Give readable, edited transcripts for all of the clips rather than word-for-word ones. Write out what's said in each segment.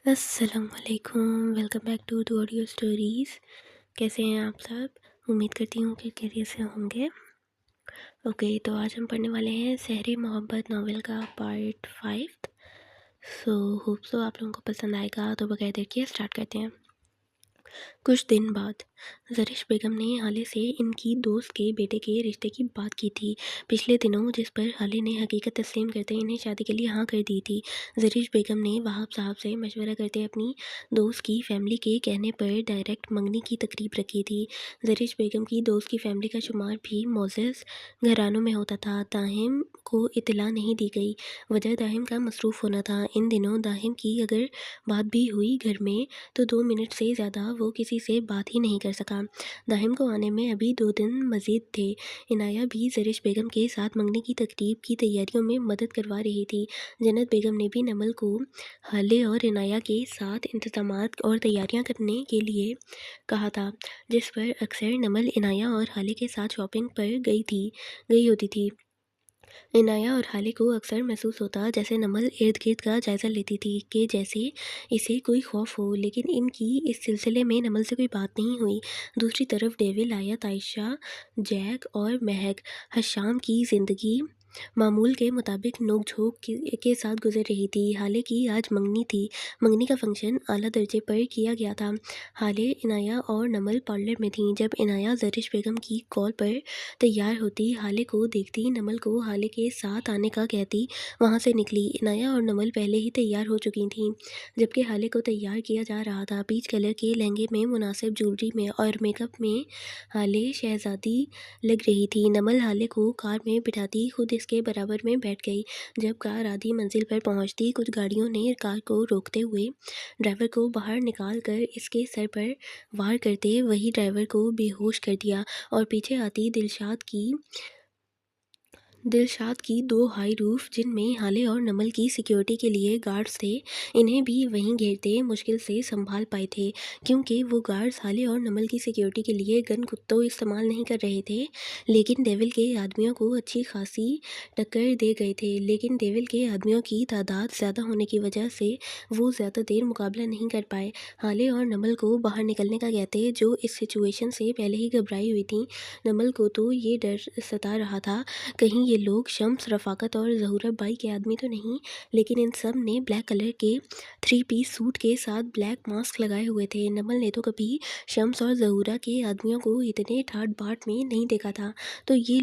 अस्सलामुअलैकुम, welcome back to audio stories. कैसे हैं आप सब? उम्मीद करती हूँ कि खैरियत से होंगे। ओके, तो आज हम पढ़ने वाले हैं सहरी मोहब्बत नावल का पार्ट 5। होप सो आप लोगों को पसंद आएगा। तो बगैर देर किए स्टार्ट करते हैं। कुछ दिन बाद ज़रिश बेगम ने हाले से इनकी दोस्त के बेटे के रिश्ते की बात की थी। पिछले दिनों जिस पर हाले ने हकीकत तस्लीम करते इन्हें शादी के लिए हाँ कर दी थी। ज़रिश बेगम ने वहाब साहब से मशवरा करते अपनी दोस्त की फैमिली के कहने पर डायरेक्ट मंगनी की तकरीब रखी थी। ज़रिश बेगम की दोस्त की फैमिली का शुमार भी मोअज़्ज़ज़ घरानों में होता था। दाहिम को इतला नहीं दी गई। वजह दाहिम का मसरूफ़ होना था। इन दिनों दाहिम की अगर बात भी हुई घर में तो 2 मिनट से ज़्यादा वो किसी से बात ही नहीं कर सका। दाहिम को आने में अभी 2 दिन मज़ीद थे। इनाया भी ज़रिश बेगम के साथ मंगनी की तकरीब की तैयारियों में मदद करवा रही थी। जन्नत बेगम ने भी नमल को हाले और इनाया के साथ इंतज़ामात और तैयारियां करने के लिए कहा था, जिस पर अक्सर नमल इनाया और हाले के साथ शॉपिंग पर गई होती थी। इनाया और हाले को अक्सर महसूस होता जैसे नमल इर्द गिर्द का जायज़ा लेती थी कि जैसे इसे कोई खौफ हो, लेकिन इनकी इस सिलसिले में नमल से कोई बात नहीं हुई। दूसरी तरफ डेविल, आयत, आयशा, जैक और महक हशाम की ज़िंदगी मामूल के मुताबिक नोक-झोंक के साथ गुजर रही थी। हाले की आज मंगनी थी। मंगनी का फंक्शन आला दर्जे पर किया गया था। हाले, इनाया और नमल पार्लर में थीं। जब इनाया ज़रिश बेगम की कॉल पर तैयार होती, हाले को देखती, नमल को हाले के साथ आने का कहती, वहाँ से निकली। इनाया और नमल पहले ही तैयार हो चुकी थीं, जबकि हाले को तैयार किया जा रहा था। पीच कलर के लहंगे में, मुनासिब ज्वेलरी में और मेकअप में हाले शहजादी लग रही थी। नमल हाले को कार में बिठाती खुद इसके बराबर में बैठ गई। जब कार आधी मंजिल पर पहुंचती, कुछ गाड़ियों ने कार को रोकते हुए ड्राइवर को बाहर निकाल कर इसके सर पर वार करते वही ड्राइवर को बेहोश कर दिया और पीछे आती दिलशाद की 2 हाई रूफ, जिनमें हाले और नमल की सिक्योरिटी के लिए गार्ड्स थे, इन्हें भी वहीं घेरते मुश्किल से संभाल पाए थे, क्योंकि वो गार्ड्स हाले और नमल की सिक्योरिटी के लिए गन तो इस्तेमाल नहीं कर रहे थे, लेकिन डेविल के आदमियों को अच्छी खासी टक्कर दे गए थे। लेकिन डेविल के आदमियों की तादाद ज़्यादा होने की वजह से वो ज़्यादा देर मुकाबला नहीं कर पाए। हाले और नमल को बाहर निकलने का कहते, जो इस सिचुएशन से पहले ही घबराई हुई थी। नमल को तो ये डर सता रहा था, कहीं ये लोग शम्स, रफ़ाकत और ज़हूरा बाई के आदमी तो नहीं। लेकिन इन सब ने ब्लैक कलर के 3 पीस सूट के साथ ब्लैक मास्क लगाए हुए थे। नमल ने तो कभी शम्स और ज़हूरा के आदमियों को इतने ठाट-बाट में नहीं देखा था। तो ये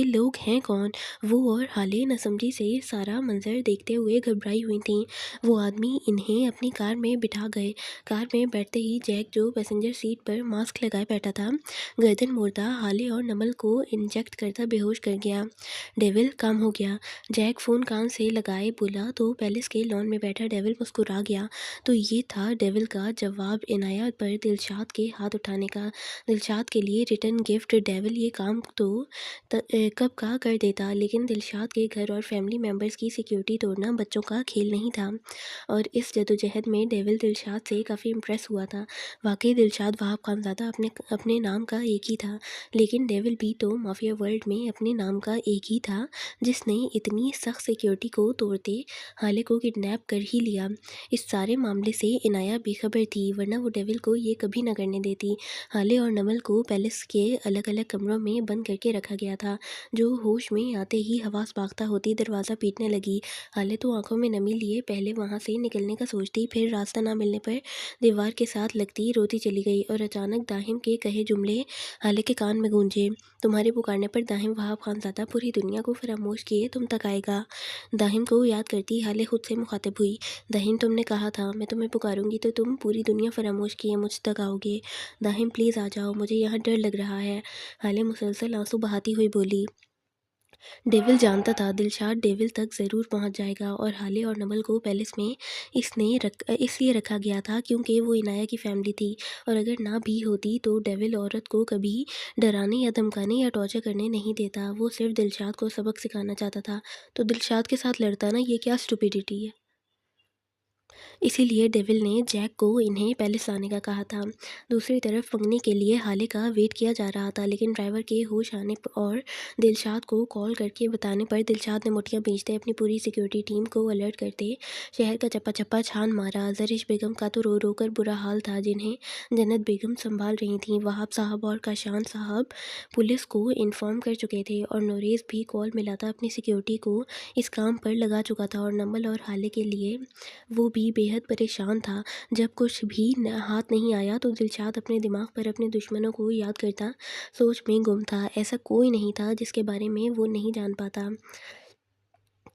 लोग हैं कौन? वो और हाले नसमझी से सारा मंज़र देखते हुए घबराई हुई थीं। वो आदमी इन्हें अपनी कार में बिठा गए। कार में बैठते ही जैक, जो पैसेंजर सीट पर मास्क लगाए बैठा था, गर्दन मोड़ता हाले और नमल को इंजेक्ट करता बेहोश कर गया। डेविल, काम हो गया। जैक फ़ोन कान से लगाए बोला तो पैलेस के लॉन में बैठा डेविल मुस्कुरा गया। तो ये था डेविल का जवाब इनाया पर दिलशाद के हाथ उठाने का। दिलशाद के लिए रिटर्न गिफ्ट। डेविल ये काम तो कब का कर देता, लेकिन दिलशाद के घर और फैमिली मेम्बर्स की सिक्योरिटी तोड़ना बच्चों का खेल नहीं था। और इस जदोजहद में डेविल दिलशाद से काफ़ी इम्प्रेस हुआ था। वाकई दिलशाद वहाब खानज़ादा अपने अपने नाम का एक ही था, लेकिन डेविल भी तो माफिया वर्ल्ड में अपने नाम का एक ही था, जिसने इतनी सख्त सिक्योरिटी को तोड़ते हाले को किडनैप कर ही लिया। इस सारे मामले से इनाया बेखबर थी, वरना वो डेविल को ये कभी न करने देती। हाले और नमल को पैलेस के अलग अलग कमरों में बंद करके रखा गया था। जो होश में आते ही हवास बाख्ता होती दरवाज़ा पीटने लगी। हाले तो आंखों में नमी लिए पहले वहाँ से निकलने का सोचती, फिर रास्ता ना मिलने पर दीवार के साथ लगती रोती चली गई। और अचानक दाहिम के कहे जुमले हाले के कान में गूंजे, तुम्हारे पुकारने पर दाहिम वहाब खानज़ादा पूरी दुनिया को फरामोश किए तुम तक आएगा। दाहिम को याद करती हाले खुद से मुखातिब हुई, दाहिम, तुमने कहा था मैं तुम्हें पुकारूंगी तो तुम पूरी दुनिया फरामोश किए मुझ तक आओगे। दाहिम, प्लीज़ आ जाओ, मुझे यहाँ डर लग रहा है। हाले मुसलसल आंसू बहाती हुई बोली। डेविल जानता था दिलशाद डेविल तक ज़रूर पहुंच जाएगा, और हाले और नमल को पैलेस में इसलिए रखा गया था क्योंकि वो इनाया की फैमिली थी, और अगर ना भी होती तो डेविल औरत को कभी डराने या धमकाने या टॉर्चर करने नहीं देता। वो सिर्फ दिलशाद को सबक सिखाना चाहता था। तो दिलशाद के साथ लड़ता ना, ये क्या स्टुपिडिटी है। इसीलिए डेविल ने जैक को इन्हें पैलेस लाने का कहा था। दूसरी तरफ मंगनी के लिए हाले का वेट किया जा रहा था, लेकिन ड्राइवर के होश आने और दिलशाद को कॉल करके बताने पर दिलशाद ने मुठियां भींचते अपनी पूरी सिक्योरिटी टीम को अलर्ट करते शहर का चप्पा चप्पा छान मारा। जरिश बेगम का तो रो रो कर बुरा हाल था, जिन्हें जन्नत बेगम संभाल रही थीं। वहाब साहब और काशान साहब पुलिस को इन्फॉर्म कर चुके थे और नोरेज़ भी कॉल मिलाता अपनी सिक्योरिटी को इस काम पर लगा चुका था। और नमल और हाले के लिए वो भी बेहद परेशान था। जब कुछ भी हाथ नहीं आया तो दिलशाद अपने दिमाग पर अपने दुश्मनों को याद करता सोच में गुम था। ऐसा कोई नहीं था जिसके बारे में वो नहीं जान पाता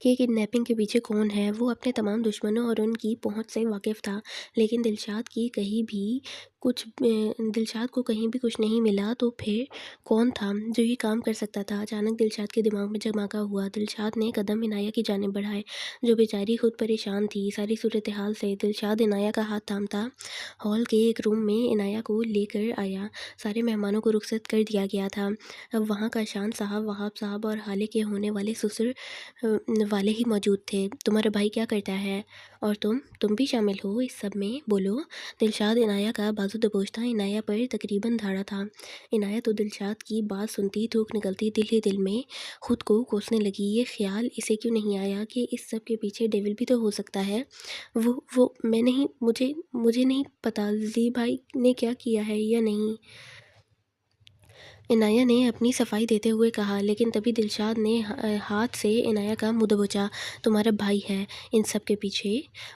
कि किडनैपिंग के पीछे कौन है। वो अपने तमाम दुश्मनों और उनकी पहुंच से वाकिफ़ था, लेकिन दिलशाद को कहीं भी कुछ नहीं मिला। तो फिर कौन था जो ये काम कर सकता था? अचानक दिलशाद के दिमाग में जगमगा हुआ। दिलशाद ने कदम इनाया की जानिब बढ़ाए, जो बेचारी खुद परेशान थी सारी सूरत हाल से। दिलशाद इनाया का हाथ थामता हॉल के एक रूम में इनाया को लेकर आया। सारे मेहमानों को रुखसत कर दिया गया था। अब वहाँ का शान साहब, वहाब साहब और हाले के होने वाले ससुर वाले ही मौजूद थे। तुम्हारा भाई क्या करता है? और तुम भी शामिल हो इस सब में, बोलो। दिलशाद इनाया का बाजू दबोचता इनाया पर तकरीबन धाड़ा था। इनाया तो दिलशाद की बात सुनती थूक निकलती दिल ही दिल में खुद को कोसने लगी। ये ख्याल इसे क्यों नहीं आया कि इस सब के पीछे डेविल भी तो हो सकता है। वो मैं नहीं, मुझे नहीं पता जी भाई ने क्या किया है या नहीं, इनाया ने अपनी सफाई देते हुए कहा। लेकिन तभी दिलशाद ने हाथ से इनाया का मुंह दबोचा। तुम्हारा भाई है इन सब के पीछे,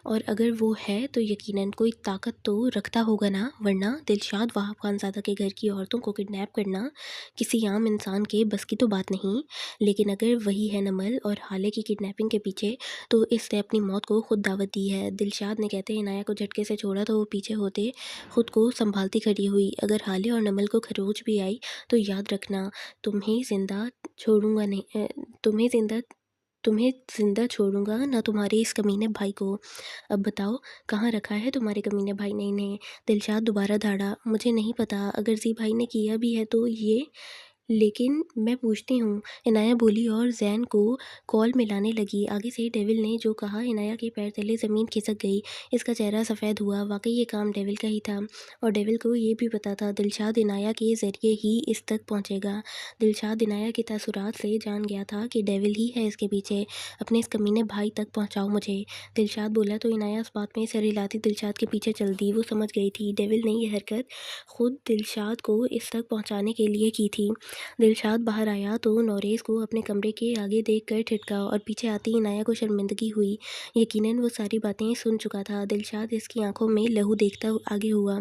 और अगर वो है तो यकीनन कोई ताकत तो रखता होगा ना, वरना दिलशाद वहाब खानज़ादा के घर की औरतों को किडनैप करना किसी आम इंसान के बस की तो बात नहीं। लेकिन अगर वही है नमल और हाले की किडनैपिंग के पीछे, तो इसने अपनी मौत को खुद दावत दी है। दिलशाद ने कहते इनाया को झटके से छोड़ा तो वो पीछे होते खुद को संभालती खड़ी हुई। अगर हाले और नमल को खरोच भी आई तो याद रखना, तुम्हें ज़िंदा छोड़ूँगा नहीं, तुम्हें ज़िंदा छोड़ूँगा ना, तुम्हारे इस कमीने भाई को। अब बताओ कहाँ रखा है तुम्हारे कमीने भाई ने इन्हें? दिलशाद दोबारा धाड़ा। मुझे नहीं पता, अगर जी भाई ने किया भी है तो ये, लेकिन मैं पूछती हूँ, इनाया बोली और जैन को कॉल मिलाने लगी। आगे से डेविल ने जो कहा, इनाया के पैर तले ज़मीन खिसक गई। इसका चेहरा सफ़ेद हुआ। वाकई ये काम डेविल का ही था, और डेविल को ये भी पता था दिलशाद इनाया के ज़रिए ही इस तक पहुँचेगा। दिलशाद इनाया के तासुरात से जान गया था कि डेविल ही है इसके पीछे। अपने इस कमीने भाई तक पहुँचाओ मुझे, दिलशाद बोला तो इनाया इस बात में सर हिलाती दिलशाद के पीछे चल दी। वो समझ गई थी डेविल ने यह हरकत खुद दिलशाद को इस तक पहुँचाने के लिए की थी। दिलशाद बाहर आया तो नोरेस को अपने कमरे के आगे देखकर ठिठका, और पीछे आती इनाया को शर्मिंदगी हुई। यकीनन वो सारी बातें सुन चुका था। दिलशाद इसकी आंखों में लहू देखता आगे हुआ।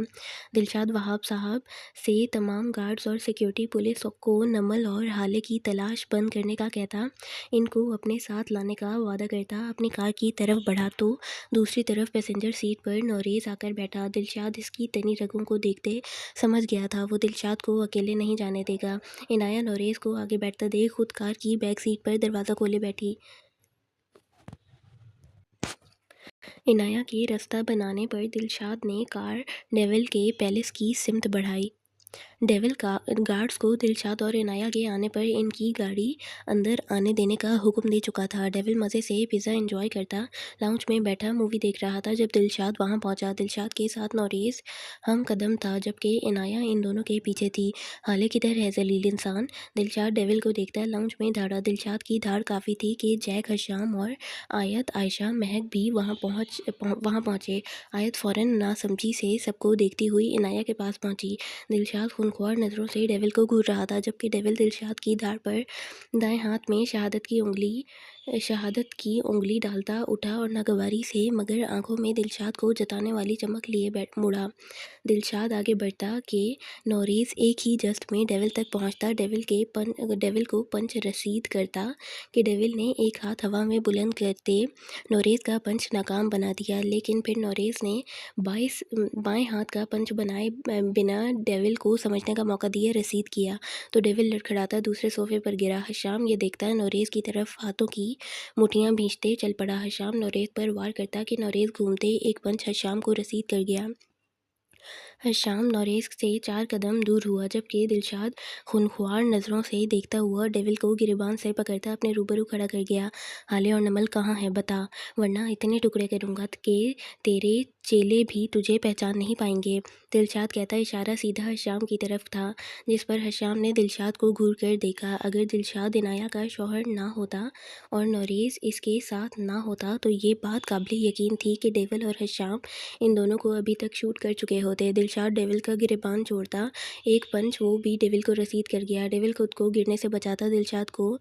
दिलशाद वहाब साहब से तमाम गार्ड्स और सिक्योरिटी पुलिस को नमल और हाले की तलाश बंद करने का कहता, इनको अपने साथ लाने का वादा करता। अपनी कार की तरफ बढ़ा तो दूसरी तरफ पैसेंजर सीट पर नोरेस आकर बैठा। दिलशाद इसकी तनी रगों को देखते समझ गया था वो दिलशाद को अकेले नहीं जाने देगा। इनाया नोरेस को आगे बैठता देख खुद कार की बैक सीट पर दरवाज़ा खोले बैठी। इनाया के रास्ता बनाने पर दिलशाद ने कार डेविल के पैलेस की सिमत बढ़ाई। डेविल का गार्ड्स को दिलशाद और इनाया के आने पर इनकी गाड़ी अंदर आने देने का हुक्म दे चुका था। डेविल मज़े से पिज़्ज़ा एंजॉय करता लाउंज में बैठा मूवी देख रहा था जब दिलशाद वहां पहुंचा। दिलशाद के साथ नोरेस हम कदम था, जबकि इनाया इन दोनों के पीछे थी। हाले किधर है जलील इंसान? दिलशाद डेविल को देखता लाउंज में धाड़ा। दिलशाद की धाड़ काफ़ी थी कि जैक, हशाम और आयत, आयशा, महक भी वहाँ पहुँचे। आयत फ़ौरन नासमझी से सबको देखती हुई इनाया के पास पहुँची। दिलशाद खूनख्वार नज़रों से डेविल को घूर रहा था, जबकि डेविल दिलशाद की दाढ़ पर दाएं हाथ में शहादत की उंगली डालता उठा और नागवारी से मगर आंखों में दिलशाद को जताने वाली चमक लिए मुड़ा। दिलशाद आगे बढ़ता कि नोरेस एक ही जस्ट में डेविल तक पहुंचता। डेविल को पंच रसीद करता कि डेविल ने एक हाथ हवा में बुलंद करते नोरेस का पंच नाकाम बना दिया। लेकिन फिर नोरेस ने बाएं हाथ का पंच बनाए बिना डेविल को समझने का मौका दिए रसीद किया, तो डेविल लड़खड़ाता दूसरे सोफे पर गिरा। हशाम ये देखता नोरेस की तरफ हाथों की मुठियां भींचते चल पड़ा। हशाम नोरेस पर वार करता कि नोरेस घूमते एक पंच हशाम को रसीद कर गया। शाम नौरेज़ से 4 कदम दूर हुआ, जबकि दिलशाद खूनख्वार नज़रों से देखता हुआ डेविल को गिरेबान से पकड़ता अपने रूबरू खड़ा कर गया। हाले और नमल कहाँ हैं बता, वरना इतने टुकड़े करूँगा कि तेरे चेले भी तुझे पहचान नहीं पाएंगे। दिलशाद कहता इशारा सीधा हशाम की तरफ था, जिस पर हशाम ने दिलशाद को घूर कर देखा। अगर दिलशाद इनाया का शौहर ना होता और नौरेज़ इसके साथ ना होता तो ये बात काबिल यकीन थी कि डेविल और हशाम इन दोनों को अभी तक शूट कर चुके होते। दिलशाद डेविल का गिरेबान छोड़ता, एक पंच वो भी डेविल को रसीद कर गया। डेविल खुद को गिरने से बचाता दिलशाद को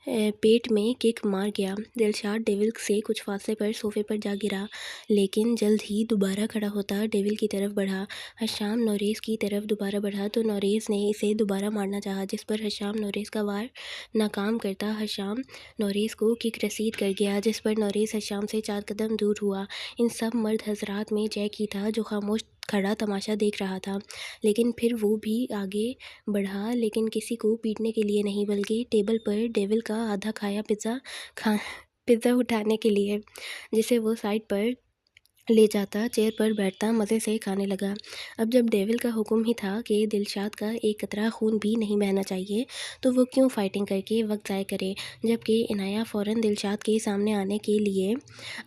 पेट में किक मार गया। दिलशाद डेविल से कुछ फासले पर सोफे पर जा गिरा, लेकिन जल्द ही दोबारा खड़ा होता डेविल की तरफ बढ़ा। हशाम नौरेज़ की तरफ दोबारा बढ़ा तो नौरेज़ ने इसे दोबारा मारना चाहा, जिस पर हशाम नौरेज़ का वार नाकाम करता हशाम नौरेज़ को किक रसीद कर गया, जिस पर नौरेज़ हशाम से 4 कदम दूर हुआ। इन सब मर्द हजरात में जैक ही था जो खामोश खड़ा तमाशा देख रहा था, लेकिन फिर वो भी आगे बढ़ा, लेकिन किसी को पीटने के लिए नहीं, बल्कि टेबल पर डेविल का आधा खाया पिज़्ज़ा उठाने के लिए, जिसे वो साइड पर ले जाता, चेयर पर बैठता, मज़े से खाने लगा। अब जब डेविल का हुक्म ही था कि दिलशाद का एक कतरा खून भी नहीं बहना चाहिए, तो वो क्यों फाइटिंग करके वक्त ज़ाय करे। जबकि इनाया फ़ौरन दिलशाद के सामने आने के लिए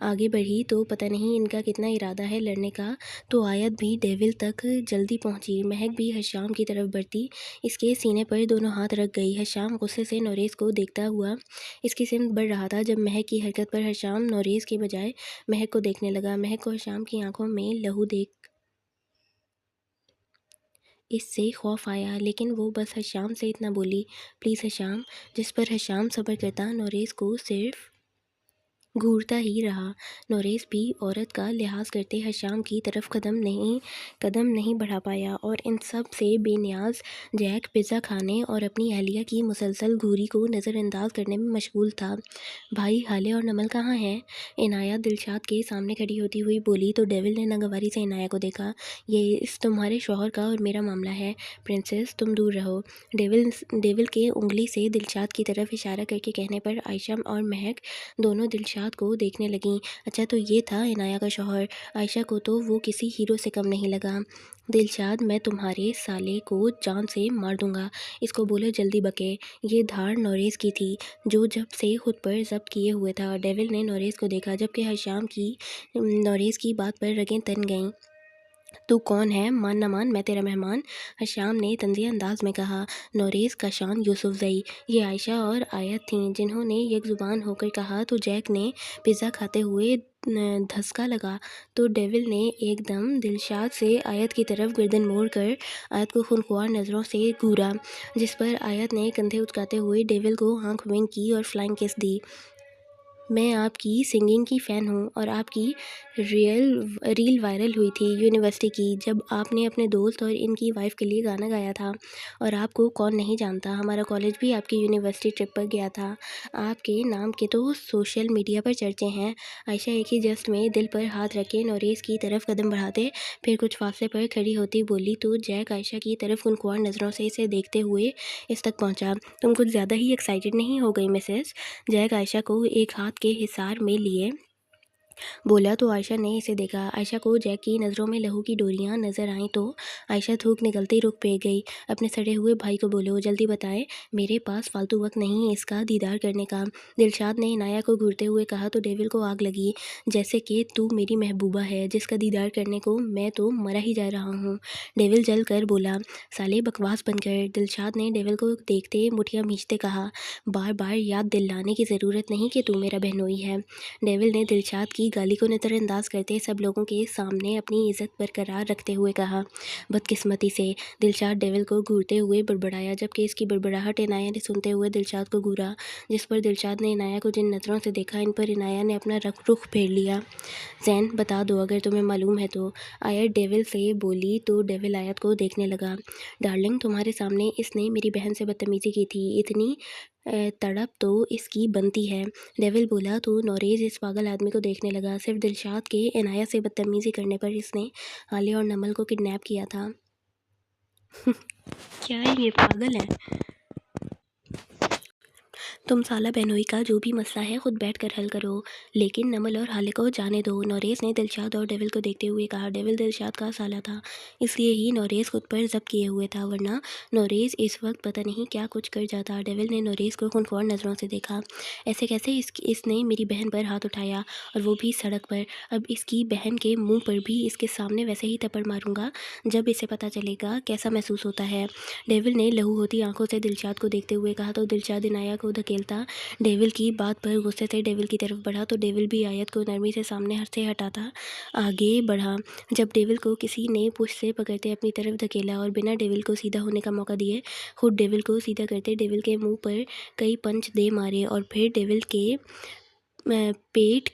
आगे बढ़ी, तो पता नहीं इनका कितना इरादा है लड़ने का। तो आयत भी डेविल तक जल्दी पहुंची। महक भी हशाम की तरफ बढ़ती इसके सीने पर दोनों हाथ रख गई। हशाम गुस्से से नौरेज़ को देखता हुआ इसकी सिमत बढ़ रहा था, जब महक की हरकत पर हशाम नौरेज़ के बजाय महक को देखने लगा। महक को हशाम की आंखों में लहू देख इससे खौफ आया, लेकिन वो बस हशाम से इतना बोली, प्लीज़ हशाम, जिस पर हशाम सब्र करता नौरेज़ को सिर्फ घूरता ही रहा। नौरेज़ भी औरत का लिहाज करते हशाम की तरफ कदम नहीं बढ़ा पाया, और इन सब से बेनियाज जैक पिज़्ज़ा खाने और अपनी अहलिया की मुसलसल घूरी को नज़रअंदाज करने में मशगूल था। भाई हाले और नमल कहाँ हैं? इनाया दिलशाद के सामने खड़ी होती हुई बोली, तो डेविल ने नागवारी से इनाया को देखा। ये इस तुम्हारे शौहर का और मेरा मामला है, प्रिंसेस तुम दूर रहो। डेविल के उंगली से दिलशाद की तरफ इशारा करके कहने पर आयशा और महक दोनों दिलशाद को देखने लगीं। अच्छा, तो ये था इनाया का शौहर। आयशा को तो वो किसी हीरो से कम नहीं लगा। दिलशाद, मैं तुम्हारे साले को जान से मार दूंगा, इसको बोलो जल्दी बके। ये धार नौरेज़ की थी, जो जब से खुद पर जब्त किए हुए था। डेविल ने नौरेज़ को देखा, जबकि हशाम की नौरेज़ की बात पर रगें तन गईं। तू कौन है, मान ना मान, मैं तेरा मेहमान, हशाम ने तंज़िया अंदाज में कहा। नौरेज़ का शान यूसुफ़ज़ई। ये आयशा और आयत थीं, जिन्होंने यकजुबान होकर कहा, तो जैक ने पिज़्ज़ा खाते हुए धसका लगा, तो डेविल ने एकदम दिलशाद से आयत की तरफ गर्दन मोड़ कर आयत को खूनख्वार नज़रों से घूरा, जिस पर आयत ने कंधे उचकाते हुए डेविल को आंख विंक की और फ्लाइंग किस दी। मैं आपकी सिंगिंग की फ़ैन हूँ, और आपकी रील वायरल हुई थी यूनिवर्सिटी की, जब आपने अपने दोस्त और इनकी वाइफ के लिए गाना गाया था। और आपको कौन नहीं जानता, हमारा कॉलेज भी आपकी यूनिवर्सिटी ट्रिप पर गया था। आपके नाम के तो सोशल मीडिया पर चर्चे हैं। आयशा एक ही जस्ट में दिल पर हाथ रखे नौरेज़ की तरफ कदम बढ़ाते फिर कुछ फासले पर खड़ी होती बोली, तो जैक आयशा की तरफ खुनख्वार नज़रों से इसे देखते हुए इस तक पहुँचा। तुम कुछ ज़्यादा ही एक्साइटेड नहीं हो गई मिसेस? जैक आयशा को एक हाथ के हिसार में लिए बोला, तो आयशा ने इसे देखा। आयशा को जैक की नज़रों में लहू की डोरियां नज़र आईं, तो आयशा थूक निकलते ही रुक पे गई। अपने सड़े हुए भाई को बोलो, जल्दी बताए, मेरे पास फालतू वक्त नहीं इसका दीदार करने का। दिलशाद ने इनाया को घूरते हुए कहा, तो डेविल को आग लगी, जैसे कि तू मेरी महबूबा है, जिसका दीदार करने को मैं तो मरा ही जा रहा हूँ। डेविल जल कर बोला, साले बकवास बंद कर। दिलशाद ने डेविल को देखते मुठियाँ भींचते कहा, बार बार याद दिलाने की ज़रूरत नहीं कि तू मेरा बहनोई है। डेविल ने दिलशाद की गाली को नज़रअंदाज करते सब लोगों के सामने अपनी इज्जत बरकरार रखते हुए कहा। बदकिस्मती से दिलशाद डेविल को घूरते हुए बड़बड़ाया, जबकि इसकी बड़बड़ाहट इनाया ने सुनते हुए दिलशाद को घूरा, जिस पर दिलशाद ने इनाया को जिन नज़रों से देखा, इन पर इनाया ने अपना रुख फेर लिया। जैन, बता दो अगर तुम्हें मालूम है तो, आयत डेविल से बोली, तो डेविल आयत को देखने लगा। डार्लिंग, तुम्हारे सामने इसने मेरी बहन से बदतमीज़ी की थी, इतनी तड़प तो इसकी बनती है। डेविल बोला, तो नौरेज़ इस पागल आदमी को देखने लगा। सिर्फ दिलशाद के इनाया से बदतमीज़ी करने पर इसने हाले और नमल को किडनैप किया था। क्या है, ये पागल है? तुम साला बहनोई का जो भी मसला है खुद बैठ कर हल करो, लेकिन नमल और हाले को जाने दो। नोरेस ने दिलशाद और डेविल को देखते हुए कहा। डेविल दिलशाद का साला था, इसलिए ही नोरेस खुद पर जब्त किए हुए था, वरना नोरेस इस वक्त पता नहीं क्या कुछ कर जाता। डेविल ने नोरेस को खूनख्वार नज़रों से देखा। ऐसे कैसे इसने मेरी बहन पर हाथ उठाया, और वो भी सड़क पर। अब इसकी बहन के मुंह पर भी इसके सामने वैसे ही थप्पड़ मारूंगा जब इसे पता चलेगा कैसा महसूस होता है। डेविल ने लहू होती आंखों से दिलशाद को देखते हुए कहा। तो दिलशाद इनाया को धकेलता डेविल की बात पर गुस्से से डेविल की तरफ बढ़ा, तो डेविल भी आयत को नरमी से सामने से हटाता आगे बढ़ा। जब डेविल को किसी ने पुश से पकड़ते अपनी तरफ धकेला और बिना डेविल को सीधा होने का मौका दिए खुद डेविल को सीधा करते डेविल के मुंह पर कई पंच दे मारे और फिर डेविल के पेट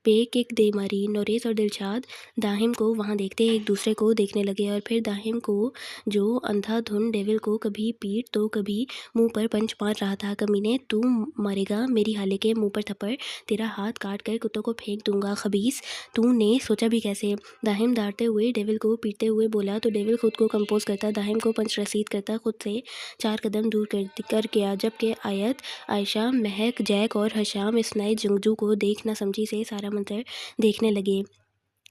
पे किक दे मारी। नोरेस और दिलशाद दाहिम को वहाँ देखते एक दूसरे को देखने लगे, और फिर दाहिम को जो अंधाधुन डेविल को कभी पीठ तो कभी मुंह पर पंच मार रहा था। कमीने, तू मारेगा मेरी हाले के मुंह पर थप्पड़, तेरा हाथ काट कर कुत्तों को फेंक दूंगा। खबीस, तूने सोचा भी कैसे? दाहिम डांटते हुए डेविल को पीटते हुए बोला, तो डेविल खुद को कंपोज करता दाहिम को पंच रसीद करता खुद से 4 कदम दूर कर गया, जबकि आयत, आयशा, महक, जैक और हशाम इस नए जंगजू को देख न समझी से सारा मंजर देखने लगे।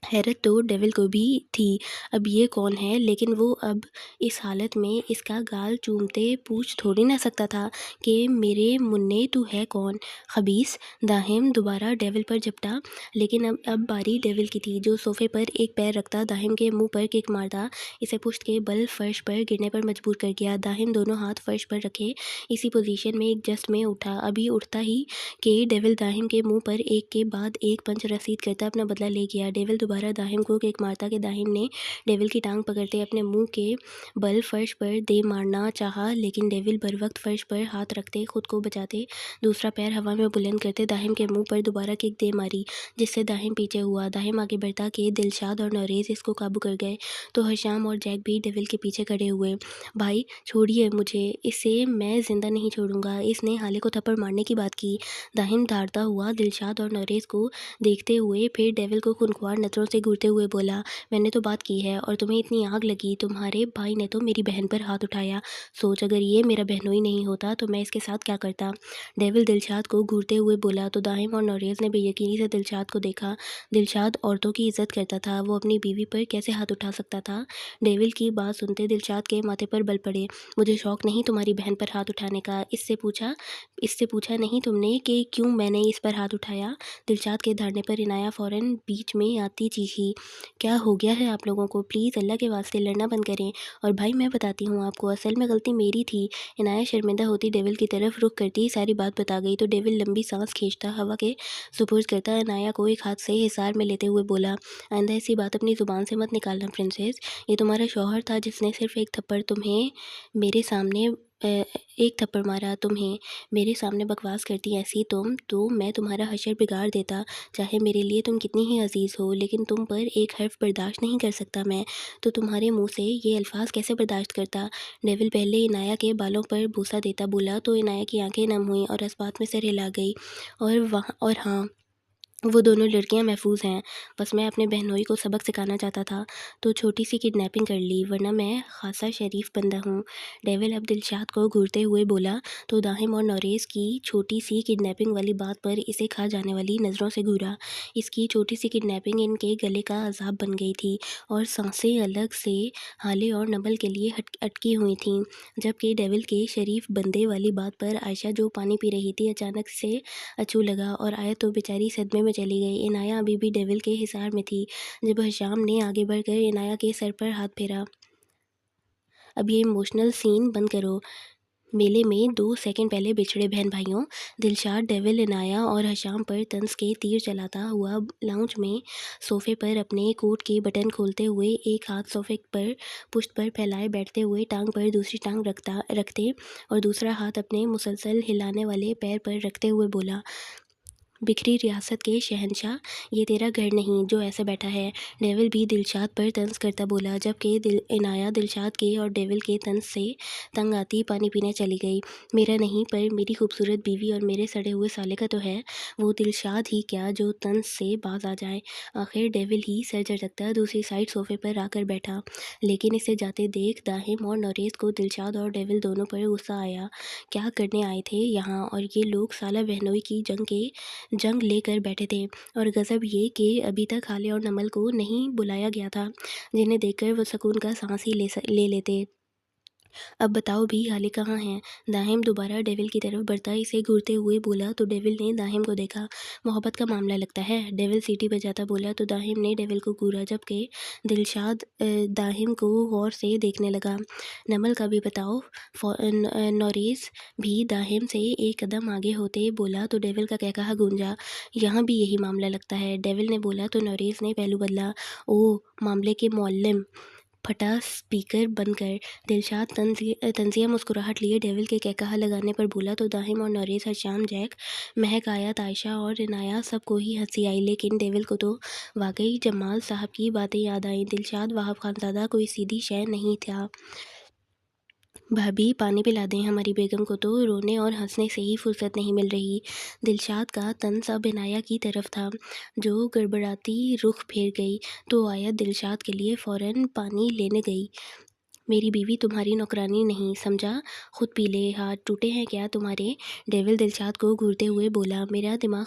हैरत तो डेविल को भी थी, अब ये कौन है, लेकिन वो अब इस हालत में इसका गाल चूमते पूछ थोड़ी ना सकता था कि मेरे मुन्ने तू है कौन? खबीस। दाहिम दोबारा डेविल पर झपटा, लेकिन अब बारी डेविल की थी, जो सोफे पर एक पैर रखता दाहिम के मुंह पर किक मारता इसे पुश्त के बल फर्श पर गिरने पर मजबूर कर गया। दाहिम दोनों हाथ फर्श पर रखे इसी पोजीशन में एक जस्ट में उठा, अभी उठता ही कि डेविल दाहिम के मुंह पर एक के बाद एक पंच रसीद करता अपना बदला ले गया। डेविल दोबारा दाहिम को किक मारता कि दाहिम ने डेविल की टांग पकड़ते अपने मुंह के बल फर्श पर दे मारना चाहा, लेकिन डेविल बर वक्त फर्श पर हाथ रखते खुद को बचाते दूसरा पैर हवा में बुलंद करते दाहिम के मुंह पर दोबारा किक दे मारी, जिससे दाहिम पीछे हुआ। दाहिम आगे बढ़ता कि दिलशाद और नोरेस इसको काबू कर गए, तो हशाम और जैक भी डेविल के पीछे खड़े हुए। भाई छोड़िए मुझे, इसे मैं जिंदा नहीं छोड़ूंगा, इसने हाले को थप्पड़ मारने की बात की। दाहिम धारता हुआ दिलशाद और नोरेस को देखते हुए फिर डेविल को खूनख्वार नज़रों से घूरते हुए बोला, मैंने तो बात की है और तुम्हें इतनी आग लगी, तुम्हारे भाई ने तो मेरी बहन पर हाथ उठाया। सोच, अगर ये मेरा बहनोई नहीं होता तो मैं इसके साथ क्या करता? डेविल दिलशाद को घूरते हुए बोला, तो दाहिम और नोरेस ने बेयकीनी से दिलशाद को देखा। दिलशाद औरतों की इज्जत करता था, वो अपनी बीवी पर कैसे हाथ उठा सकता था? डेविल की बात सुनते दिलशाद के माथे पर बल पड़े। मुझे शौक नहीं तुम्हारी बहन पर हाथ उठाने का, इससे पूछा नहीं तुमने कि क्यों मैंने इस पर हाथ उठाया? दिलशाद के धरने पर इनाया फ़ौरन बीच में आती चीखी, क्या हो गया है आप लोगों को? प्लीज़ अल्लाह के वास्ते लड़ना बंद करें। और भाई मैं बताती हूँ आपको, असल में गलती मेरी थी। इनाया शर्मिंदा होती डेविल की तरफ रुख करती सारी बात बता गई, तो डेविल लंबी सांस खींचता हवा के सुपुर्द करता इनाया को एक हाथ से हिसार में लेते हुए बोला, आइंदा ऐसी बात अपनी ज़ुबान से मत निकालना प्रिंसेस। ये तुम्हारा शौहर था जिसने सिर्फ एक थप्पड़ तुम्हें मेरे सामने एक थप्पड़ मारा। तुम्हें मेरे सामने बकवास करती ऐसी तुम, तो मैं तुम्हारा हशर बिगाड़ देता, चाहे मेरे लिए तुम कितनी ही अजीज़ हो, लेकिन तुम पर एक हर्फ बर्दाश्त नहीं कर सकता मैं, तो तुम्हारे मुंह से ये अल्फाज कैसे बर्दाश्त करता? डेविल पहले इनाया के बालों पर बूसा देता बोला, तो इनाया की आंखें नम हुई और इस बात में सिर हिला गई। और हाँ, वो दोनों लड़कियां महफूज हैं, बस मैं अपने बहनोई को सबक सिखाना चाहता था तो छोटी सी किडनैपिंग कर ली, वरना मैं खासा शरीफ बंदा हूँ। डेविल अब दिलशाद को घूरते हुए बोला, तो दाहिम और नोरेस की छोटी सी किडनैपिंग वाली बात पर इसे खा जाने वाली नज़रों से घूरा। इसकी छोटी सी किडनैपिंग इनके गले का अजाब बन गई थी, और सांसें अलग से हाले और नबल के लिए अटकी हुई थीं, जबकि डेविल के शरीफ बंदे वाली बात पर आयशा जो पानी पी रही थी अचानक से अछू लगा, और आयत तो बेचारी सदमे में चली गई। इनाया अभी भी डेविल के हिसार में थी जब हशाम ने आगे बढ़कर इनाया के सर पर हाथ फेरा। अब ये इमोशनल सीन बंद करो। मेले में 2 सेकंड पहले बिछड़े बहन भाइयों। दिलशाद डेविल, इनाया और हशाम पर तंज के तीर चलाता हुआ लाउंज में सोफे पर अपने कोट के बटन खोलते हुए एक हाथ सोफे पर पुश्त पर फैलाए बैठते हुए टांग पर दूसरी टांग रखते और दूसरा हाथ अपने मुसलसल हिलाने वाले पैर पर रखते हुए बोला, बिखरी रियासत के शहंशाह, ये तेरा घर नहीं जो ऐसे बैठा है। डेविल भी दिलशाद पर तंज करता बोला, जबकि इनाया दिलशाद के और डेविल के तंज से तंग आती पानी पीने चली गई। मेरा नहीं, पर मेरी खूबसूरत बीवी और मेरे सड़े हुए साले का तो है। वो दिलशाद ही क्या जो तंज से बाज आ जाए। आखिर डेविल ही सर झटकता दूसरी साइड सोफे पर आकर बैठा, लेकिन इसे जाते देख दाहिम और नोरेस को दिलशाद और डेविल दोनों पर गुस्सा आया। क्या करने आए थे यहाँ, और ये लोग साला बहनोई की जंग लेकर बैठे थे। और गज़ब ये कि अभी तक हाले और नमल को नहीं बुलाया गया था, जिन्हें देखकर वो सुकून का सांस ही ले लेते। अब बताओ भी, हाले कहाँ हैं? दाहिम दोबारा डेविल की तरफ बढ़ता इसे घूरते हुए बोला, तो डेविल ने दाहिम को देखा। मोहब्बत का मामला लगता है, डेविल सीटी बजाता बोला, तो दाहिम ने डेविल को घूरा, जबकि दिलशाद दाहिम को गौर से देखने लगा। नमल का भी बताओ। नोरेस भी दाहिम से एक कदम आगे होते बोला, तो डेविल का कहकहा गूंजा। यहाँ भी यही मामला लगता है, डेविल ने बोला, तो नोरेस ने पहलू बदला। ओ, मामले के मौल्लम। फटा स्पीकर बंद कर। दिलशाद तंजिया मुस्कुराहट लिए डेविल के कहकहा लगाने पर बोला, तो दाहिम और नोरेस, हशाम, जैक, महक, आयत, आयशा और इनाया सबको ही हंसी आई, लेकिन डेविल को तो वाकई जमाल साहब की बातें याद आईं। दिलशाद वाहब खानज़ादा कोई सीधी शय नहीं था। भाभी, पानी पिला दें, हमारी बेगम को तो रोने और हंसने से ही फुर्सत नहीं मिल रही। दिलशाद का तन सब इनाया की तरफ था, जो गड़बड़ाती रुख फेर गई, तो आयत दिलशाद के लिए फ़ौरन पानी लेने गई। मेरी बीवी तुम्हारी नौकरानी नहीं, समझा? खुद पी ले, हाथ टूटे हैं क्या तुम्हारे? डेविल दिलशाद को घूरते हुए बोला, मेरा दिमाग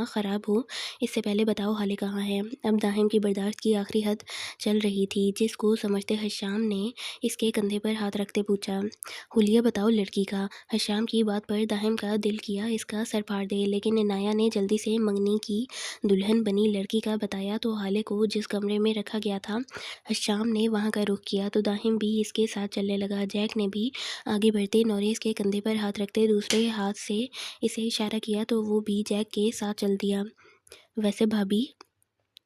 ख़राब हो, इससे पहले बताओ हाले कहाँ हैं? अब दाहिम की बर्दाश्त की आखिरी हद चल रही थी, जिसको समझते हशाम ने इसके कंधे पर हाथ रखते पूछा, हुलिया बताओ लड़की का। हशाम की बात पर दाहिम का दिल किया इसका सर फाड़ दे, लेकिन इनाया ने जल्दी से मंगनी की दुल्हन बनी लड़की का बताया, तो हाले को जिस कमरे में रखा गया था, हशाम ने वहां का रुख किया, तो दाहिम भी इसके साथ चलने लगा। जैक ने भी आगे बढ़ते नोरेस के कंधे पर हाथ रखते दूसरे हाथ से इसे इशारा किया, तो वो भी जैक के साथ चल दिया। वैसे भाभी,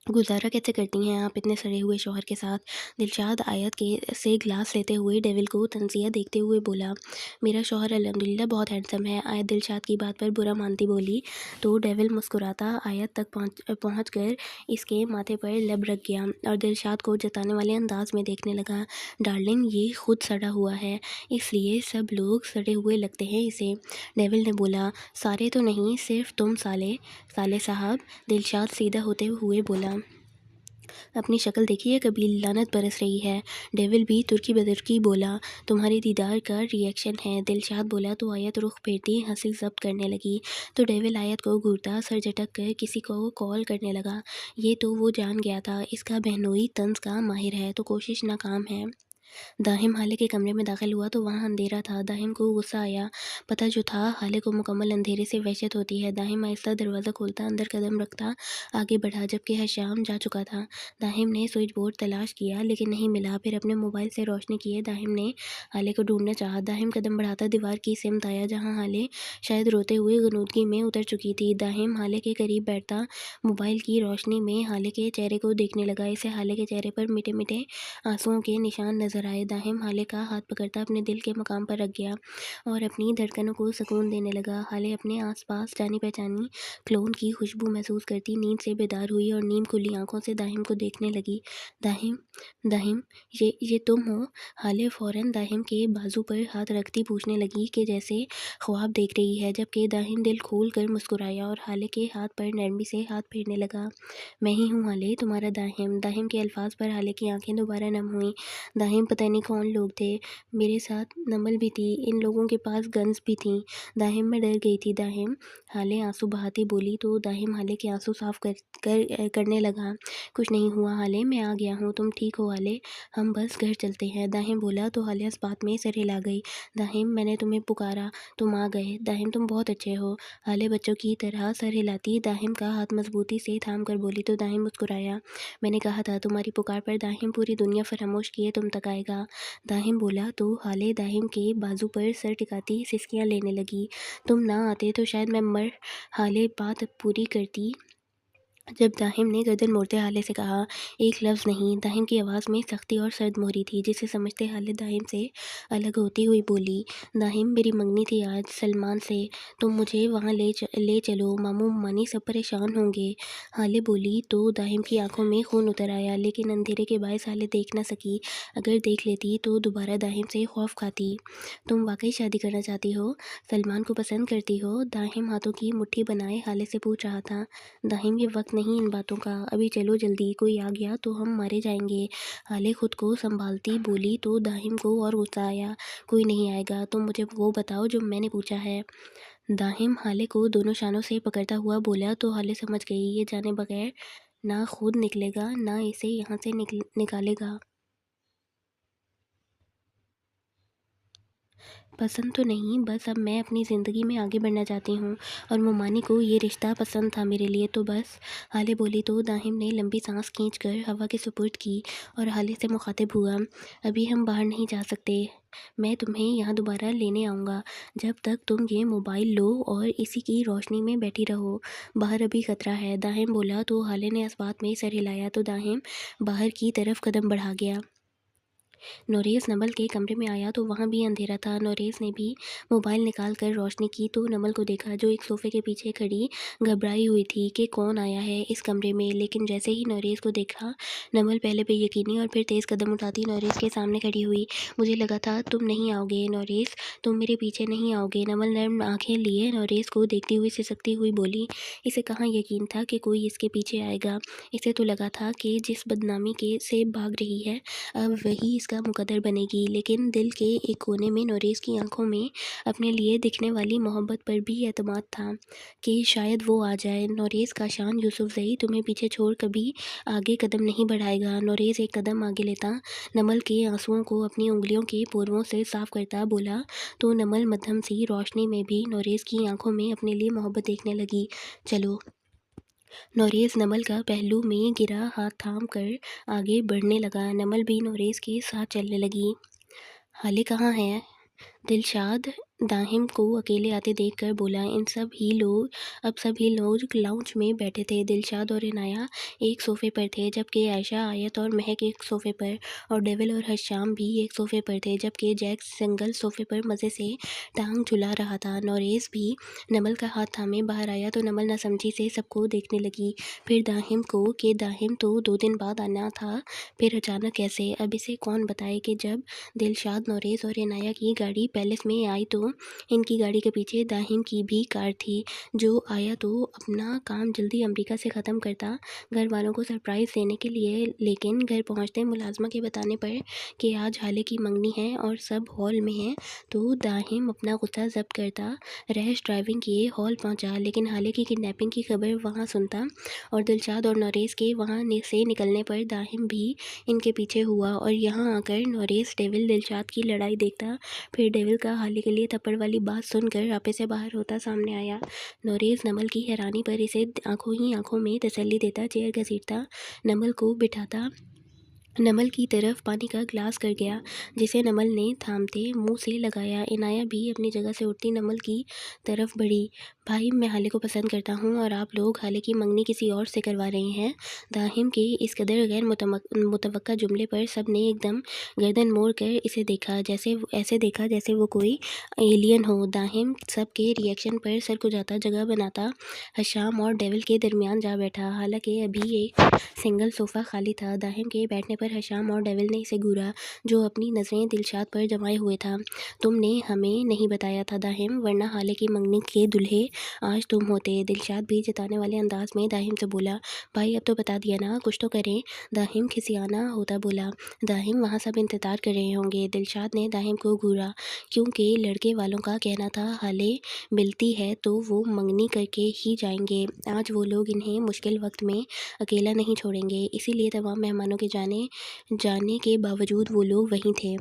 गुजारा कैसे करती हैं आप इतने सड़े हुए शौहर के साथ? दिलशाद आयत के से ग्लास लेते हुए डेविल को तंजिया देखते हुए बोला, मेरा शौहर अल्हम्दुलिल्लाह बहुत हैंडसम है। आयत दिलशाद की बात पर बुरा मानती बोली, तो डेविल मुस्कुराता आयत तक पहुँच कर इसके माथे पर लब रख गया और दिलशाद को जताने वाले अंदाज में देखने लगा। डार्लिंग, ये खुद सड़ा हुआ है, इसलिए सब लोग सड़े हुए लगते हैं इसे। डेविल ने बोला, सारे तो नहीं, सिर्फ तुम साले साले साहब। दिलशाद सीधा होते हुए बोला, अपनी शक्ल देखिए कभी, लानत बरस रही है। डेविल भी तुर्की बदुर्की बोला, तुम्हारे दीदार का रिएक्शन है। दिलशाद बोला, तो आयत रुख फेरती हंसी जब्त करने लगी, तो डेविल आयत को घूरता सर झटक कर किसी को कॉल करने लगा। ये तो वो जान गया था, इसका बहनोई तंज का माहिर है, तो कोशिश नाकाम है। दाहिम हाले के कमरे में दाखिल हुआ, तो वहाँ अंधेरा था। दाहिम को गुस्सा आया, पता जो था हाले को मुकम्मल अंधेरे से वहशत होती है। दाहिम आहिस्ता दरवाज़ा खोलता अंदर कदम रखता आगे बढ़ा, जबकि हशाम जा चुका था। दाहिम ने स्विच बोर्ड तलाश किया, लेकिन नहीं मिला। फिर अपने मोबाइल से रोशनी किए दाहिम ने हाले को ढूंढना चाहा। दाहिम कदम बढ़ाता दीवार की सिमत आया, जहाँ हाले शायद रोते हुए गनूदगी में उतर चुकी थी। दाहिम हाले के करीब बैठता मोबाइल की रोशनी में हाले के चेहरे को देखने लगा। इसे हाले के चेहरे पर मीठे मीठे आंसुओं के निशान नजर आए। दाहिम हाले का हाथ पकड़ता अपने दिल के मकाम पर रख गया और अपनी धड़कनों को सुकून देने लगा। हाले अपने आसपास जानी पहचानी क्लोन की खुशबू महसूस करती नींद से बेदार हुई और नीम खुली आंखों से दाहिम को देखने लगी। दाहिम, दाहिम, ये तुम हो? हाले फौरन दाहिम के बाजू पर हाथ रखती पूछने लगी कि जैसे ख्वाब देख रही है, जबकि दाहिम दिल खोल कर मुस्कुराया और हाले के हाथ पर नरमी से हाथ फेरने लगा। मैं ही हूँ हाले, तुम्हारा दाहिम। दाहिम के अल्फाज पर हाले की आंखें दोबारा नम हुई। दाहिम, पता नहीं कौन लोग थे, मेरे साथ नमल भी थी, इन लोगों के पास गन्स भी थीं। दाहिम, मैं डर गई थी दाहिम, हाले आंसू बहाती बोली, तो दाहिम हाले के आंसू साफ करने लगा। कुछ नहीं हुआ हाले, मैं आ गया हूँ, तुम ठीक हो हाले, हम बस घर चलते हैं। दाहिम बोला, तो हाले इस बात में सर हिला गई। दाहिम, मैंने तुम्हें पुकारा, तुम आ गए। दाहिम, तुम बहुत अच्छे हो। हाले बच्चों की तरह सर हिलाती दाहिम का हाथ मजबूती से थाम कर बोली, तो दाहिम मुस्कुराया। मैंने कहा था तुम्हारी पुकार पर दाहिम पूरी दुनिया फरामोश किए तुम तक आएगा। दाहिम बोला, तो हाले दाहिम के बाजू पर सर टिकाती सिसकियां लेने लगी। तुम ना आते तो शायद मैं मर। हाले बात पूरी करती जब दाहिम ने गर्दन मोड़ते हाले से कहा, एक लफ्ज़ नहीं। दाहिम की आवाज़ में सख्ती और सर्दमोरी थी, जिसे समझते हाले दाहिम से अलग होती हुई बोली, दाहिम मेरी मंगनी थी आज सलमान से, तुम मुझे वहाँ ले चलो, मामू मानी सब परेशान होंगे। हाले बोली तो दाहिम की आंखों में खून उतर आया, लेकिन अंधेरे के बायस हाले देख न सकी। अगर देख लेती तो दोबारा दाहिम से खौफ खाती। तुम वाकई शादी करना चाहती हो, सलमान को पसंद करती हो? दाहिम हाथों की मुट्ठी बनाए हाले से पूछ रहा था। दाहिम ये वक्त नहीं इन बातों का, अभी चलो जल्दी, कोई आ गया तो हम मारे जाएंगे। हाले खुद को संभालती बोली तो दाहिम को और गुस्सा आया। कोई नहीं आएगा, तुम मुझे वो बताओ जो मैंने पूछा है। दाहिम हाले को दोनों शानों से पकड़ता हुआ बोला तो हाले समझ गई, ये जाने बगैर ना खुद निकलेगा ना इसे यहाँ से निकालेगा। पसंद तो नहीं, बस अब मैं अपनी ज़िंदगी में आगे बढ़ना चाहती हूँ और मोमानी को ये रिश्ता पसंद था मेरे लिए, तो बस। हाले बोली तो दाहिम ने लंबी सांस खींचकर हवा के सुपुर्द की और हाले से मुखातिब हुआ, अभी हम बाहर नहीं जा सकते, मैं तुम्हें यहाँ दोबारा लेने आऊँगा। जब तक तुम ये मोबाइल लो और इसी की रोशनी में बैठी रहो, बाहर अभी खतरा है। दाहिम बोला तो हाले ने इस बात में सर हिलाया तो दाहिम बाहर की तरफ कदम बढ़ा गया। नोरेस नमल के कमरे में आया तो वहाँ भी अंधेरा था। नोरेस ने भी मोबाइल निकाल कर रोशनी की तो नमल को देखा, जो एक सोफे के पीछे खड़ी घबराई हुई थी कि कौन आया है इस कमरे में। लेकिन जैसे ही नोरेस को देखा, नमल पहले बेयकीनी और फिर तेज़ कदम उठाती नोरेस के सामने खड़ी हुई। मुझे लगा था तुम नहीं आओगे नोरेस, तुम मेरे पीछे नहीं आओगे। नमल नर्म आंखें लिए नोरेस को देखती हुई सिसकती हुई बोली, इसे कहाँ यकीन था कि कोई इसके पीछे आएगा। इसे तो लगा था कि जिस बदनामी के से भाग रही है, अब वही इसका मुकद्दर बनेगी। लेकिन दिल के एक कोने में नोरेस की आंखों में अपने लिए दिखने वाली मोहब्बत पर भी एतमाद था कि शायद वो आ जाए। नोरेस का शान यूसुफजई तुम्हें पीछे छोड़ कभी आगे कदम नहीं बढ़ाएगा। नोरेस एक कदम आगे लेता नमल के आंसुओं को अपनी उंगलियों के पोरों से साफ करता बोला तो नमल मध्यम सी रोशनी में भी नोरेस की आंखों में अपने लिए मोहब्बत देखने लगी। चलो। नोरेस नमल का पहलू में गिरा हाथ थाम कर आगे बढ़ने लगा। नमल भी नोरेस के साथ चलने लगी। हाले कहाँ है? दिलशाद दाहिम को अकेले आते देखकर बोला। अब सभी लोग लाउंज में बैठे थे। दिलशाद और इनाया एक सोफ़े पर थे, जबकि आयशा, आयत और महक एक सोफ़े पर और डेविल और हशाम भी एक सोफ़े पर थे, जबकि जैक सिंगल सोफ़े पर मज़े से टांग झुला रहा था। नोरेस भी नमल का हाथ थामे बाहर आया तो नमल नासमझी से सबको देखने लगी, फिर दाहिम को कि दाहिम तो 2 दिन बाद आना था, फिर अचानक कैसे? अब इसे कौन बताए कि जब दिलशाद, नोरेस और इनाया की गाड़ी पैलेस में आई तो इनकी गाड़ी के पीछे दाहिम की भी कार थी। जो आया तो अपना काम जल्दी अमेरिका से ख़त्म करता घर वालों को सरप्राइज़ देने के लिए, लेकिन घर पहुंचते मुलाजमा के बताने पर कि आज हाले की मंगनी है और सब हॉल में हैं, तो दाहिम अपना गुस्सा जब्त करता रैश ड्राइविंग किए हॉल पहुंचा। लेकिन हाले की किडनैपिंग की खबर वहां सुनता और दिलशाद और नोरेस के वहां से निकलने पर दाहिम भी इनके पीछे हुआ और यहाँ आकर नोरेस डेविल दिलशाद की लड़ाई देखता, फिर डेविल का हाले के लिए थप्पड़ वाली बात सुनकर आपे से बाहर होता सामने आया। नोरेस नमल की हैरानी पर इसे आंखों ही आंखों में तसल्ली देता चेयर घसीटता नमल को बिठाता नमल की तरफ पानी का ग्लास कर गया, जिसे नमल ने थामते मुंह से लगाया। इनाया भी अपनी जगह से उठती नमल की तरफ बढ़ी। भाई, मैं हाले को पसंद करता हूँ और आप लोग हाले की मंगनी किसी और से करवा रहे हैं। दाहिम के इस कदर गैर मुतवक्का जुमले पर सब ने एकदम गर्दन मोड़ कर इसे देखा, जैसे वो कोई एलियन हो। दाहिम सब के रिएक्शन पर सर को जाता जगह बनाता हशाम और डेविल के दरमियान जा बैठा। हालांकि अभी एक सिंगल सोफ़ा खाली था। दाहिम के बैठने पर हशाम और डेविल ने इसे घूरा, जो अपनी नज़रें दिलशाद पर जमाए हुए था। तुमने हमें नहीं बताया था दाहिम, वरना हाले की मंगनी के दूल्हे आज तुम होते। दिलशाद भी जताने वाले अंदाज में दाहिम से बोला, भाई अब तो बता दिया ना, कुछ तो करें। दाहिम खिसियाना होता बोला, दाहिम वहाँ सब इंतज़ार कर रहे होंगे। दिलशाद ने दाहिम को घूरा, क्योंकि लड़के वालों का कहना था हाले मिलती है तो वो मंगनी करके ही जाएंगे। आज वो लोग इन्हें मुश्किल वक्त में अकेला नहीं छोड़ेंगे, इसीलिए तमाम मेहमानों के जाने जाने के बावजूद वो लोग वहीं थे।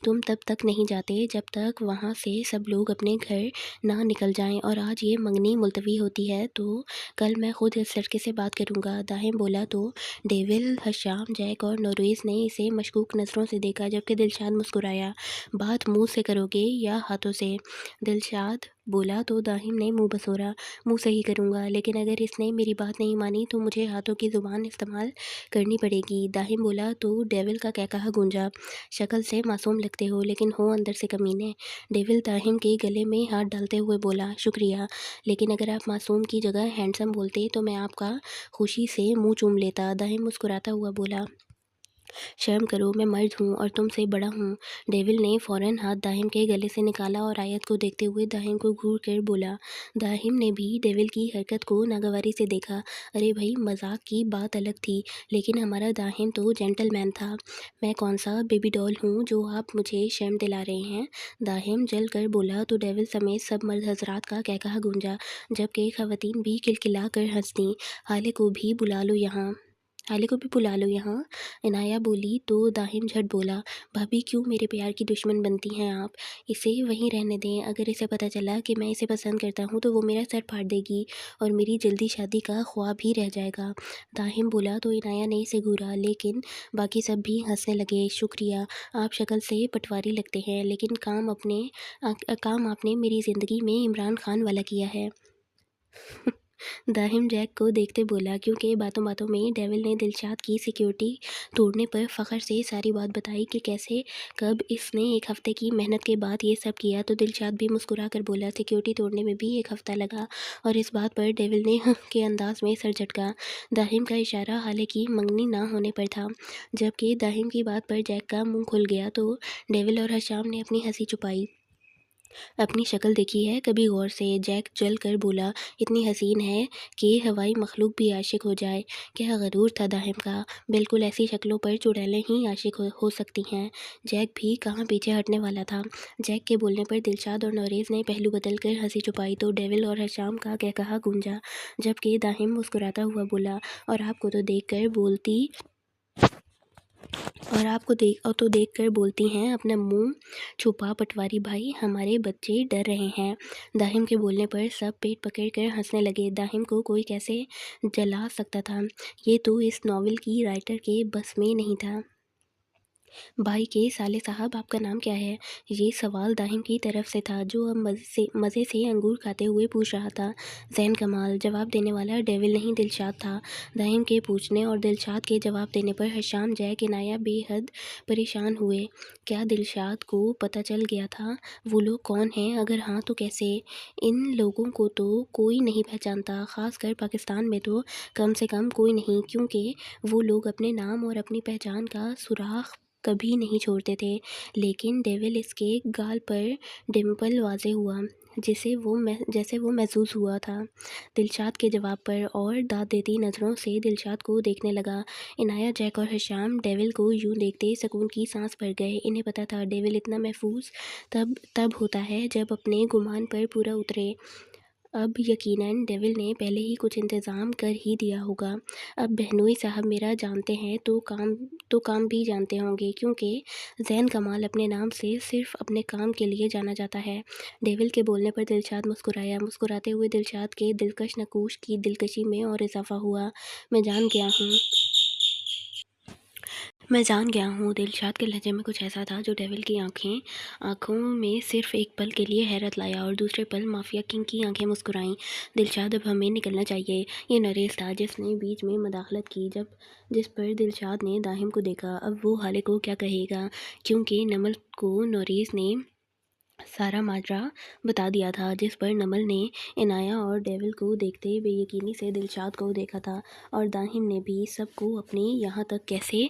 तुम तब तक नहीं जाते जब तक वहाँ से सब लोग अपने घर ना निकल जाएं, और आज ये मंगनी मुलतवी होती है तो कल मैं खुद इस लड़के से बात करूँगा। दाहिम बोला तो डेविल, हशाम, जैक और नोरेस ने इसे मशकूक नज़रों से देखा, जबकि दिलशाद मुस्कुराया। बात मुंह से करोगे या हाथों से? दिलशाद बोला तो दाहिम ने मुंह बसोरा। मुंह सही करूंगा, लेकिन अगर इसने मेरी बात नहीं मानी तो मुझे हाथों की ज़ुबान इस्तेमाल करनी पड़ेगी। दाहिम बोला तो डेविल का क्या कहा गूंजा। शक्ल से मासूम लगते हो लेकिन हो अंदर से कमीने। डेविल दाहिम के गले में हाथ डालते हुए बोला, शुक्रिया, लेकिन अगर आप मासूम की जगह हैंडसम बोलते तो मैं आपका खुशी से मुंह चूम लेता। दाहिम मुस्कुराता हुआ बोला, शर्म करो, मैं मर्द हूँ और तुमसे बड़ा हूँ। डेविल ने फ़ौरन हाथ दाहिम के गले से निकाला और आयत को देखते हुए दाहिम को घूर कर बोला। दाहिम ने भी डेविल की हरकत को नागवारी से देखा। अरे भाई, मजाक की बात अलग थी, लेकिन हमारा दाहिम तो जेंटलमैन था। मैं कौन सा बेबी डॉल हूँ जो आप मुझे शर्म दिला रहे हैं। दाहिम जल कर बोला तो डेविल समेत सब मर्द हजरात का क्या कहा गूंजा, जबकि खवातीन भी किलकिला कर हंस दी। हाले को भी बुला लो यहाँ, हाले को भी बुला लो यहाँ। इनाया बोली तो दाहिम झट बोला, भाभी क्यों मेरे प्यार की दुश्मन बनती हैं आप। इसे वहीं रहने दें, अगर इसे पता चला कि मैं इसे पसंद करता हूँ तो वो मेरा सर फाड़ देगी और मेरी जल्दी शादी का ख्वाब ही रह जाएगा। दाहिम बोला तो इनाया ने इसे घूरा, लेकिन बाकी सब भी हंसने लगे। शुक्रिया, आप शक्ल से पटवारी लगते हैं, लेकिन काम आपने मेरी ज़िंदगी में इमरान खान वाला किया है। दाहिम जैक को देखते बोला, क्योंकि बातों बातों में डेविल ने दिलशाद की सिक्योरिटी तोड़ने पर फ़ख्र से सारी बात बताई कि कैसे कब इसने 1 हफ़्ते की मेहनत के बाद ये सब किया। तो दिलशाद भी मुस्कुरा कर बोला, सिक्योरिटी तोड़ने में भी 1 हफ़्ता लगा। और इस बात पर डेविल ने के अंदाज में सर झटका। दाहिम का इशारा हालांकि मंगनी ना होने पर था। जबकि दाहिम की बात पर जैक का मुंह खुल गया तो डेविल और हशाम ने अपनी हंसी छुपाई। अपनी शक्ल देखी है कभी गौर से, जैक जल कर बोला, इतनी हसीन है कि हवाई मखलूक भी आशिक हो जाए। क्या गरूर था दाहिम का, बिल्कुल ऐसी शक्लों पर चुड़ैलें ही आशिक हो सकती हैं। जैक भी कहाँ पीछे हटने वाला था। जैक के बोलने पर दिलशाद और नौरेज ने पहलू बदल कर हंसी छुपाई तो डेविल और हशाम का क्या कहा गूंजा, जबकि दाहिम मुस्कुराता हुआ बोला, और आपको तो देख कर बोलती देख कर बोलती हैं, अपना मुंह छुपा पटवारी भाई, हमारे बच्चे डर रहे हैं। दाहिम के बोलने पर सब पेट पकड़ कर हंसने लगे। दाहिम को कोई कैसे जला सकता था, ये तो इस नावल की राइटर के बस में नहीं था। भाई के साले साहब, आपका नाम क्या है। ये सवाल दाहिम की तरफ से था, जो अब मज़े से अंगूर खाते हुए पूछ रहा था। जैन कमाल। जवाब देने वाला डेविल नहीं, दिलशाद था। दाहिम के पूछने और दिलशाद के जवाब देने पर हशाम, जैक, इनाया बेहद परेशान हुए। क्या दिलशाद को पता चल गया था वो लोग कौन हैं, अगर हाँ तो कैसे। इन लोगों को तो कोई नहीं पहचानता, ख़ासकर पाकिस्तान में तो कम से कम कोई नहीं, क्योंकि वो लोग अपने नाम और अपनी पहचान का सुराख कभी नहीं छोड़ते थे। लेकिन डेविल, इसके गाल पर डिम्पल वाज़े हुआ, जैसे वो महसूस हुआ था दिलशाद के जवाब पर, और दाद देती नज़रों से दिलशाद को देखने लगा। इनाया, जैक और हशाम डेविल को यूं देखते सुकून की सांस भर गए। इन्हें पता था डेविल इतना महफूज तब होता है जब अपने गुमान पर पूरा उतरे। अब यकीनन डेविल ने पहले ही कुछ इंतज़ाम कर ही दिया होगा। अब बहनोई साहब मेरा जानते हैं तो काम भी जानते होंगे, क्योंकि जैन कमाल अपने नाम से सिर्फ अपने काम के लिए जाना जाता है। डेविल के बोलने पर दिलशाद मुस्कुराया। मुस्कुराते हुए दिलशाद के दिलकश नकूश की दिलकशी में और इजाफा हुआ। मैं जान गया हूँ, मैं जान गया हूँ। दिलशाद के लहजे में कुछ ऐसा था जो डेविल की आंखों में सिर्फ एक पल के लिए हैरत लाया, और दूसरे पल माफिया किंग की आंखें मुस्कुराईं। दिलशाद, अब हमें निकलना चाहिए। ये नरेश था जिसने बीच में मदाखलत की। जिस पर दिलशाद ने दाहिम को देखा। अब वो हाले को क्या कहेगा, क्योंकि नमल को नरेश ने सारा माजरा बता दिया था। जिस पर नमल ने इनाया और डेविल को देखते बेयकीनी से दिलशाद को देखा था, और दाहिम ने भी सबको अपने यहाँ तक कैसे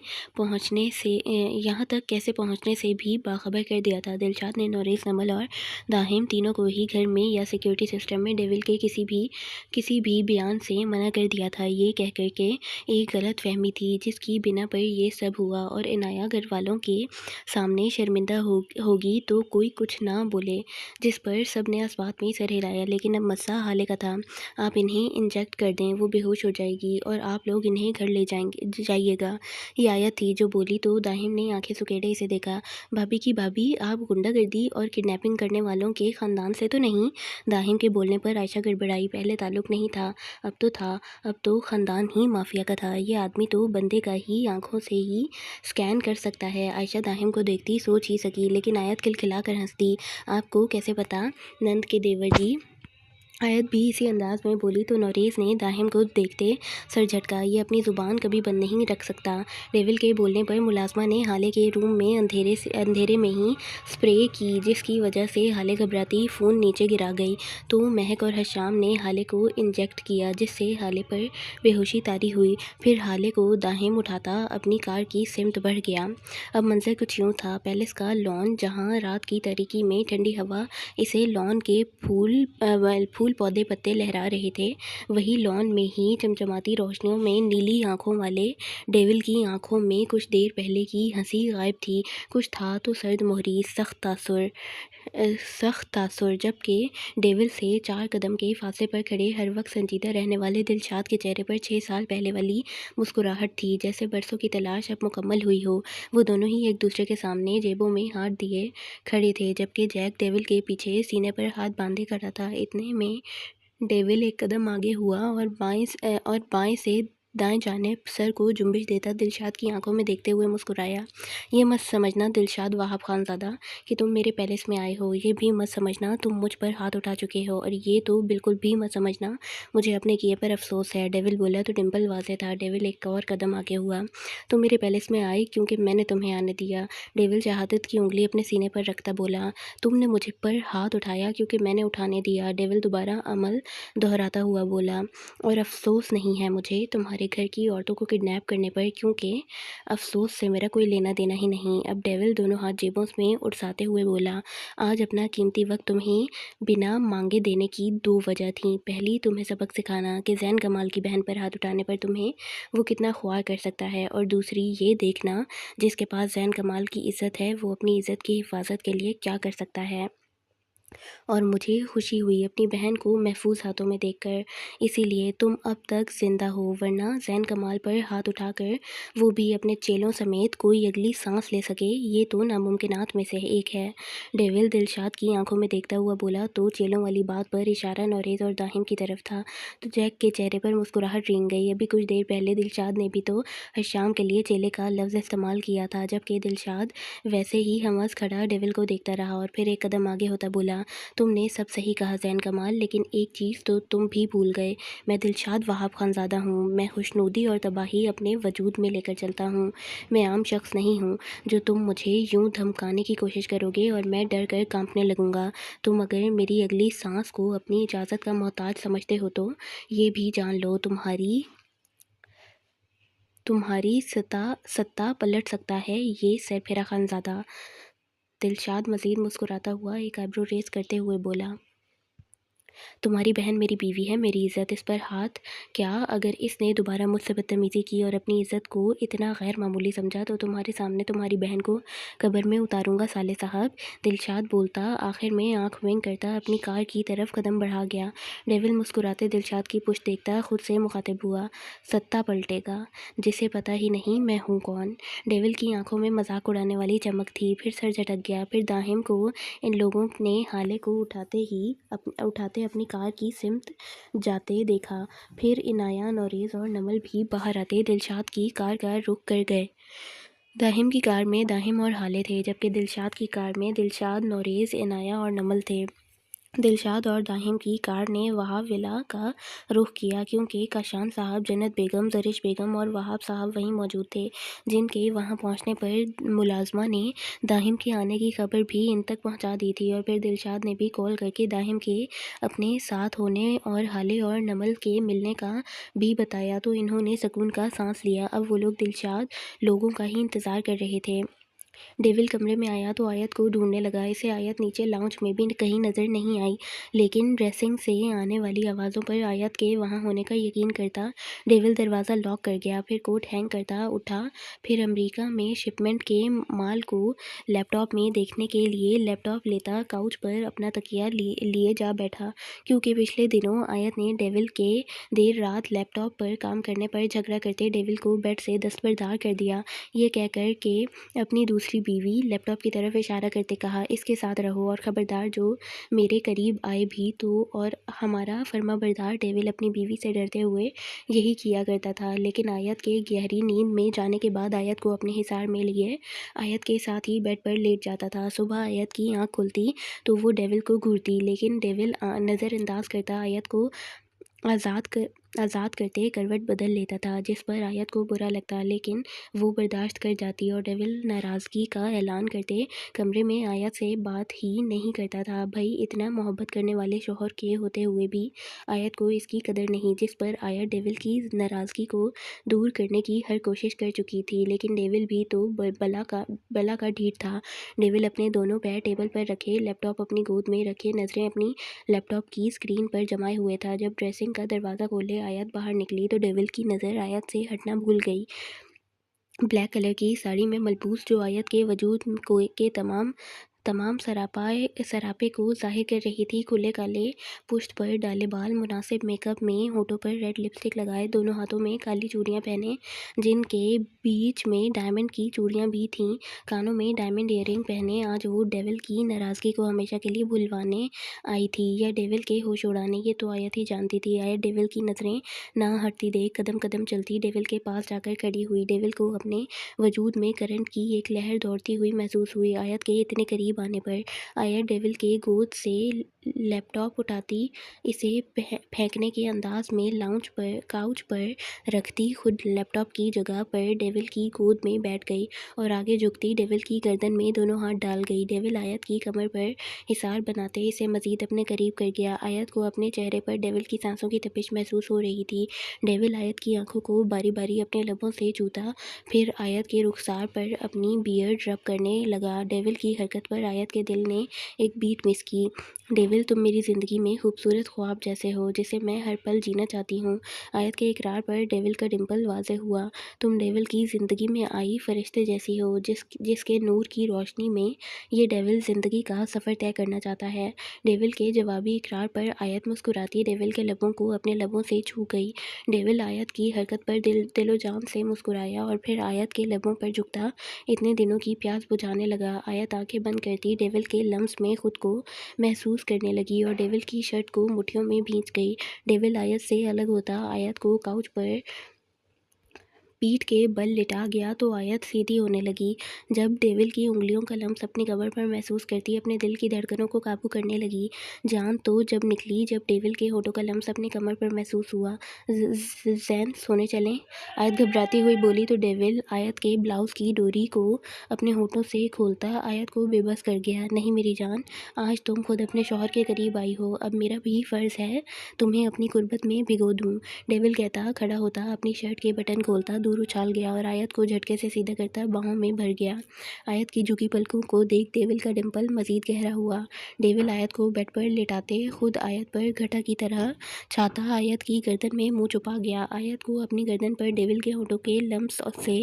पहुँचने से भी बाखबर कर दिया था। दिलशाद ने नौरेस, नमल और दाहिम तीनों को ही घर में या सिक्योरिटी सिस्टम में डेविल के किसी भी बयान से मना कर दिया था, ये कह कर के एक गलत फहमी थी जिसकी बिना पर ये सब हुआ, और इनाया घर वालों के सामने शर्मिंदा होगी तो कोई कुछ ना बोले। जिस पर सब ने इस बात में सर हिलाया। लेकिन अब मसला हाले का था। आप इन्हें इंजेक्ट कर दें, वो बेहोश हो जाएगी और आप लोग इन्हें घर ले जाइएगा। ये आयत थी जो बोली तो दाहिम ने आंखें सुकेड़े इसे देखा। भाभी की भाभी, आप गुंडागर्दी और किडनैपिंग करने वालों के ख़ानदान से तो नहीं। दाहिम के बोलने पर आयशा गड़बड़ाई। पहले ताल्लुक़ नहीं था, अब तो था। अब तो ख़ानदान ही माफिया का था। ये आदमी तो बंदे का ही आंखों से ही स्कैन कर सकता है। आयशा दाहिम को देखती सोच ही सकी, लेकिन आयत खिलखिला कर हंस दी। आपको कैसे पता? नंद के देवर जी। आयत भी इसी अंदाज में बोली तो नोरेस ने दाहिम को देखते सर झटका। ये अपनी ज़ुबान कभी बंद नहीं रख सकता। डेविल के बोलने पर मुलाजमा ने हाले के रूम में अंधेरे में ही स्प्रे की, जिसकी वजह से हाले घबराती फ़ोन नीचे गिरा गई। तो महक और हशाम ने हाले को इंजेक्ट किया, जिससे हाले पर बेहोशी तारी हुई। फिर हाले को दाहिम उठाता अपनी कार की सिमत बढ़ गया। अब मंजर कुछ यूँ था। पैलेस का लॉन, जहाँ रात की तारीकी में ठंडी हवा इसे लॉन के फूल पौधे पत्ते लहरा रहे थे, वही लॉन में ही चमचमाती रोशनियों में नीली आंखों वाले डेविल की आंखों में कुछ देर पहले की हंसी गायब थी। कुछ था तो सर्द मोहरी, सख्त तासुर। जबकि डेविल से 4 कदम के फासले पर खड़े हर वक्त संजीदा रहने वाले दिलशाद के चेहरे पर 6 साल पहले वाली मुस्कुराहट थी, जैसे बरसों की तलाश अब मुकम्मल हुई हो। वो दोनों ही एक दूसरे के सामने जेबों में हाथ दिए खड़े थे, जबकि जैक डेविल के पीछे सीने पर हाथ बांधे खड़ा था। इतने में डेविल एक कदम आगे हुआ और बाएं से दाएं जानिब सर को जुम्बिश देता दिलशाद की आंखों में देखते हुए मुस्कुराया। ये मत समझना दिलशाद वाहब खानज़ादा कि तुम मेरे पैलेस में आए हो। ये भी मत समझना तुम मुझ पर हाथ उठा चुके हो। और ये तो बिल्कुल भी मत समझना मुझे अपने किए पर अफसोस है। डेविल बोला तो डिम्पल वाज़ेह था। डेविल एक और कदम आगे हुआ। तुम मेरे पैलेस में आए क्योंकि मैंने तुम्हें आने दिया। डेविल शहादत की उंगली अपने सीने पर रखता बोला, तुमने मुझे पर हाथ उठाया क्योंकि मैंने उठाने दिया। डेविल दोबारा अमल दोहराता हुआ बोला, और अफसोस नहीं है मुझे तुम्हारे घर की औरतों को किडनैप करने पर, क्योंकि अफसोस से मेरा कोई लेना देना ही नहीं। अब डेविल दोनों हाथ जेबों में उड़साते हुए बोला, आज अपना कीमती वक्त तुम्हें बिना मांगे देने की 2 वजह थी। पहली, तुम्हें सबक सिखाना कि जैन कमाल की बहन पर हाथ उठाने पर तुम्हें वो कितना ख्वार कर सकता है, और दूसरी ये देखना जिसके पास जैन कमाल की इज़्ज़त है वो अपनी इज़्ज़त की हिफाजत के लिए क्या कर सकता है। और मुझे खुशी हुई अपनी बहन को महफूज हाथों में देखकर। इसीलिए तुम अब तक जिंदा हो, वरना जैन कमाल पर हाथ उठाकर वो भी अपने चेलों समेत कोई अगली सांस ले सके, ये तो नामुमकिनात में से एक है। डेविल दिलशाद की आंखों में देखता हुआ बोला, तो चेलों वाली बात पर इशारा नौरेज और दाहिम की तरफ था। तो जैक के चेहरे पर मुस्कुराहट रेंग गई। अभी कुछ देर पहले दिलशाद ने भी तो हशाम के लिए चेले का लफ्ज़ इस्तेमाल किया था, जबकि दिलशाद वैसे ही हमस खड़ा डेविल को देखता रहा और फिर एक कदम आगे होता बोला, तुमने सब सही कहा जैन कमाल, लेकिन एक चीज़ तो तुम भी भूल गए। मैं दिलशाद वाहब खानज़ादा हूँ। मैं खुशनुदी और तबाही अपने वजूद में लेकर चलता हूँ। मैं आम शख्स नहीं हूँ जो तुम मुझे यूं धमकाने की कोशिश करोगे और मैं डर कर कांपने लगूंगा। तुम अगर मेरी अगली सांस को अपनी इजाज़त का मोहताज समझते हो तो ये भी जान लो, तुम्हारी सत्ता पलट सकता है ये सरफिरा खानज़ादा। दिलशाद मज़ीद मुस्कुराता हुआ एक आईब्रो रेज़ करते हुए बोला, तुम्हारी बहन मेरी बीवी है, मेरी इज़्ज़त इस पर हाथ क्या? अगर इसने दोबारा मुझसे बदतमीज़ी की और अपनी इज़्ज़त को इतना गैर मामूली समझा तो तुम्हारे सामने तुम्हारी बहन को कब्र में उतारूंगा साले साहब। दिलशाद बोलता आखिर में आंख विंग करता अपनी कार की तरफ कदम बढ़ा गया। डेविल मुस्कुराते दिलशाद की पुश्त देखता खुद से मुखातिब हुआ, सत्ता पलटेगा, जिसे पता ही नहीं मैं हूँ कौन। डेविल की आंखों में मजाक उड़ाने वाली चमक थी। फिर सर झटक गया। फिर दाहिम को इन लोगों ने हाले को उठाते अपनी कार की सिमत जाते देखा। फिर इनाया, नौरेज़ और नमल भी बाहर आते दिलशाद की कार का रुख कर गए। दाहिम की कार में दाहिम और हाले थे, जबकि दिलशाद की कार में दिलशाद, नौरेज़, इनाया और नमल थे। दिलशाद और दाहिम की कार ने वहाब विला का रुख किया, क्योंकि काशान साहब, जन्नत बेगम, जरिश बेगम और वहाब साहब वहीं मौजूद थे, जिनके वहां पहुंचने पर मुलाजमा ने दाहिम के आने की खबर भी इन तक पहुंचा दी थी। और फिर दिलशाद ने भी कॉल करके दाहिम के अपने साथ होने और हाले और नमल के मिलने का भी बताया, तो इन्होंने सुकून का सांस लिया। अब वो लोग दिलशाद लोगों का ही इंतज़ार कर रहे थे। डेविल कमरे में आया तो आयत को ढूंढने लगा। इसे आयत नीचे लाउंज में भी कहीं नज़र नहीं आई, लेकिन ड्रेसिंग से आने वाली आवाज़ों पर आयत के वहाँ होने का यकीन करता डेविल दरवाज़ा लॉक कर गया। फिर कोट हैंग करता उठा। फिर अमेरिका में शिपमेंट के माल को लैपटॉप में देखने के लिए लैपटॉप लेता काउच पर अपना तकिया लिए जा बैठा, क्योंकि पिछले दिनों आयत ने डेविल के देर रात लैपटॉप पर काम करने पर झगड़ा करते डेविल को बेड से दस्तबरदार कर दिया, ये कहकर के अपनी दूसरी दूसरी बीवी लैपटॉप की तरफ इशारा करते कहा, इसके साथ रहो और ख़बरदार जो मेरे करीब आए भी तो। और हमारा फर्माबरदार डेविल अपनी बीवी से डरते हुए यही किया करता था। लेकिन आयत के गहरी नींद में जाने के बाद आयत को अपने हिसार में लिए आयत के साथ ही बेड पर लेट जाता था। सुबह आयत की आँख खुलती तो वो डेविल को घूरती, लेकिन डेविल नज़रअंदाज करता आयत को आज़ाद करते करवट बदल लेता था, जिस पर आयत को बुरा लगता, लेकिन वो बर्दाश्त कर जाती और डेविल नाराज़गी का ऐलान करते कमरे में आयत से बात ही नहीं करता था। भाई इतना मोहब्बत करने वाले शौहर के होते हुए भी आयत को इसकी कदर नहीं, जिस पर आयत डेविल की नाराज़गी को दूर करने की हर कोशिश कर चुकी थी। लेकिन डेविल भी तो बला का ढीठ था। डेविल अपने दोनों पैर टेबल पर रखे, लैपटॉप अपनी गोद में रखे, नज़रें अपनी लैपटॉप की स्क्रीन पर जमाए हुए था। जब ड्रेसिंग का दरवाज़ा खोले आयत बाहर निकली तो डेविल की नज़र आयत से हटना भूल गई। ब्लैक कलर की साड़ी में मलबूस जो आयत के वजूद के तमाम तमाम सरापे को ज़ाहिर कर रही थी। खुले काले पुश्त पर डाले बाल, मुनासिब मेकअप में, होठों पर रेड लिपस्टिक लगाए, दोनों हाथों में काली चूड़ियाँ पहने जिनके बीच में डायमंड की चूड़ियाँ भी थीं, कानों में डायमंड ईयरिंग पहने आज वो डेविल की नाराज़गी को हमेशा के लिए भुलवाने आई थी या डेविल के होश उड़ाने। ये तो आयत ही जानती थी। आयत डेविल की नज़रें ना हटती देख कदम कदम चलती डेविल के पास जाकर खड़ी हुई। डेविल को अपने वजूद में करंट की एक लहर दौड़ती हुई महसूस हुई। आयत के इतने करीब आने पर आयत डेविल के गोद से लैपटॉप उठाती, इसे फेंकने के अंदाज में काउच पर रखती, खुद लैपटॉप की जगह पर डेविल की गोद में बैठ गई और आगे झुकती डेविल की गर्दन में दोनों हाथ डाल गई। डेविल आयत की कमर पर हिसार बनाते इसे मज़ीद अपने करीब कर गया। आयत को अपने चेहरे पर डेविल की सांसों की तपिश महसूस हो रही थी। डेविल आयत की आंखों को बारी बारी अपने लबों से छूता, फिर आयत के रुखसार पर अपनी बियर्ड रब करने लगा। डेविल की हरकत पर आयत के दिल ने एक बीट मिस की। डेविल, तुम मेरी ज़िंदगी में खूबसूरत ख्वाब जैसे हो जिसे मैं हर पल जीना चाहती हूँ। आयत के इकरार पर डेविल का डिम्पल वाज़ेह हुआ। तुम डेविल की ज़िंदगी में आई फरिश्ते जैसी हो, जिसके नूर की रोशनी में ये डेविल ज़िंदगी का सफ़र तय करना चाहता है। डेविल के जवाबी इकरार पर आयत मुस्कुराती डेविल के लबों को अपने लबों से छू गई। डेविल आयत की हरकत पर दिलो जान से मुस्कुराया और फिर आयत के लबों पर झुकता इतने दिनों की प्यास बुझाने लगा। आयत आंखें बंद करती डेविल के लम्स में खुद को महसूस करने लगी और डेविल की शर्ट को मुट्ठियों में भींच गई। डेविल आयत से अलग होता आयत को काउच पर पीठ के बल लिटा गया तो आयत सीधी होने लगी। जब डेविल की उंगलियों का लम्स अपनी कमर पर महसूस करती अपने दिल की धड़कनों को काबू करने लगी। जान तो जब निकली जब डेविल के होठों का लम्स अपनी कमर पर महसूस हुआ। जैन, सोने चलें? आयत घबराती हुई बोली तो डेविल आयत के ब्लाउज़ की डोरी को अपने होठों से खोलता आयत को बेबस कर गया। नहीं मेरी जान, आज तुम खुद अपने शौहर के करीब आई हो, अब मेरा भी फ़र्ज़ है तुम्हें अपनी कुर्बत में भिगो दूँ। डेविल कहता खड़ा होता, अपनी शर्ट के बटन खोलता, दूर उछाल गया और आयत को झटके से सीधा करता बाहों में भर गया। आयत की झुकी पलकों को देख डेविल का डिम्पल मज़ीद गहरा हुआ। डेविल आयत को बेड पर लिटाते खुद आयत पर घटा की तरह छाता आयत की गर्दन में मुँह छुपा गया। आयत को अपनी गर्दन पर डेविल के होठों के लम्स से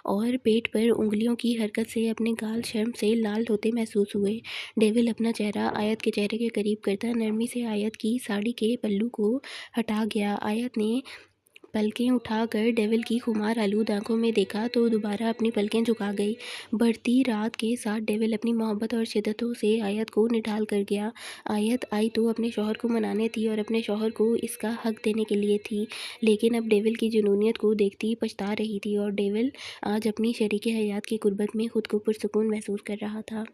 और पेट पर उंगलियों की हरकत से अपने गाल शर्म से लाल होते महसूस हुए। डेविल अपना चेहरा आयत के चेहरे के करीब करता नरमी से आयत की साड़ी के पल्लू को हटा गया। आयत ने पलकें उठाकर डेविल की खुमार आलूद आंखों में देखा तो दोबारा अपनी पलकें झुका गई। बढ़ती रात के साथ डेविल अपनी मोहब्बत और शिद्दतों से आयत को निढाल कर गया। आयत आई तो अपने शौहर को मनाने थी और अपने शौहर को इसका हक देने के लिए थी, लेकिन अब डेविल की जुनूनियत को देखती पछता रही थी और डेविल आज अपनी शरीके हयात की कुर्बत में खुद को पुरसुकून महसूस कर रहा था।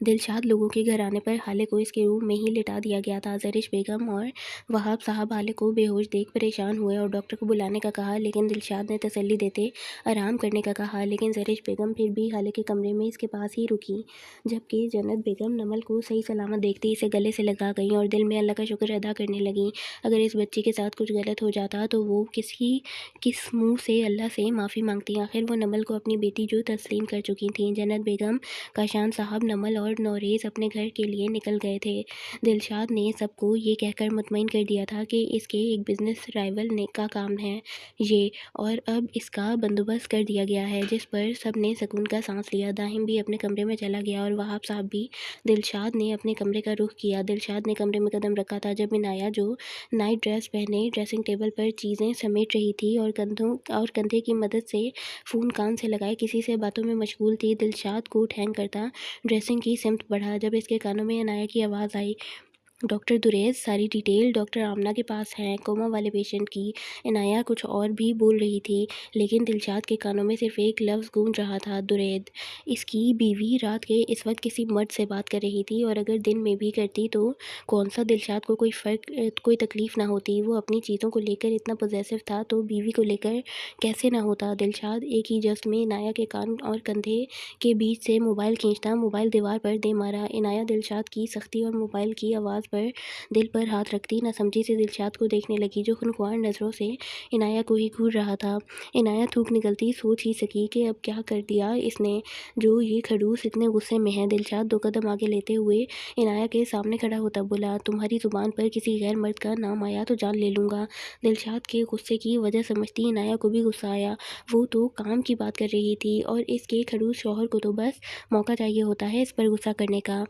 दिलशाद लोगों के घर आने पर हाले को इसके रूम में ही लिटा दिया गया था। ज़रिश बेगम और वहाब साहब हाले को बेहोश देख परेशान हुए और डॉक्टर को बुलाने का कहा, लेकिन दिलशाद ने तसल्ली देते आराम करने का कहा। लेकिन ज़रिश बेगम फिर भी हाले के कमरे में इसके पास ही रुकी, जबकि जन्नत बेगम नमल को सही सलामत देखती इसे गले से लगा गई और दिल में अल्लाह का शुक्र अदा करने लगी। अगर इस बच्ची के साथ कुछ गलत हो जाता तो वो किस मुँह से अल्लाह से माफ़ी मांगती। आखिर वो नमल को अपनी बेटी जो तस्लीम कर चुकी थी। जन्नत बेगम, काशान साहब, नमल और नौरेज़ अपने घर के लिए निकल गए थे। दिलशाद ने सबको ये कहकर मुतमईन कर दिया था कि इसके एक बिज़नेस राइवल ने का काम है ये, और अब इसका बंदोबस्त कर दिया गया है, जिस पर सब ने सुकून का सांस लिया। दाहिम भी अपने कमरे में चला गया और वहाब साहब भी। दिलशाद ने अपने कमरे का रुख किया। दिलशाद ने कमरे में कदम रखा था जब इनाया, जो नाइट ड्रेस पहने ड्रेसिंग टेबल पर चीज़ें समेट रही थी और कंधे की मदद से फ़ोन कान से लगाए किसी से बातों में मशगूल थी, दिलशाद कोट हैंग करता ड्रेसिंग की सिमत बढ़ा जब इसके कानों में इनाया की आवाज़ आई, डॉक्टर दुरैस, सारी डिटेल डॉक्टर आमना के पास है, कोमा वाले पेशेंट की। इनाया कुछ और भी बोल रही थी, लेकिन दिलशाद के कानों में सिर्फ एक लफ्ज़ गूंज रहा था, दुरैद। इसकी बीवी रात के इस वक्त किसी मर्द से बात कर रही थी, और अगर दिन में भी करती तो कौन सा दिलशाद को कोई तकलीफ़ ना होती। वो अपनी चीज़ों को लेकर इतना पॉजेसिव था तो बीवी को लेकर कैसे ना होता। दिलशाद एक ही जस्ट में इनाया के कान और कंधे के बीच से मोबाइल खींचता मोबाइल दीवार पर दे मारा। इनाया दिलशाद की सख्ती और मोबाइल की आवाज़ पर दिल पर हाथ रखती ना समझी से दिलशाद को देखने लगी, जो खुनख्वार नज़रों से इनाया को ही घूर रहा था। इनाया थूक निकलती सोच ही सकी कि अब क्या कर दिया इसने, जो ये खड़ूस इतने गुस्से में है। दिलशाद 2 कदम आगे लेते हुए इनाया के सामने खड़ा होता बोला, तुम्हारी ज़ुबान पर किसी गैर मर्द का नाम आया तो जान ले लूँगा। दिलशाद के गुस्से की वजह समझती इनाया को भी गुस्सा आया। वो तो काम की बात कर रही थी, और इसके खड़ूस शौहर को तो बस मौका चाहिए होता है इस पर गुस्सा करने का।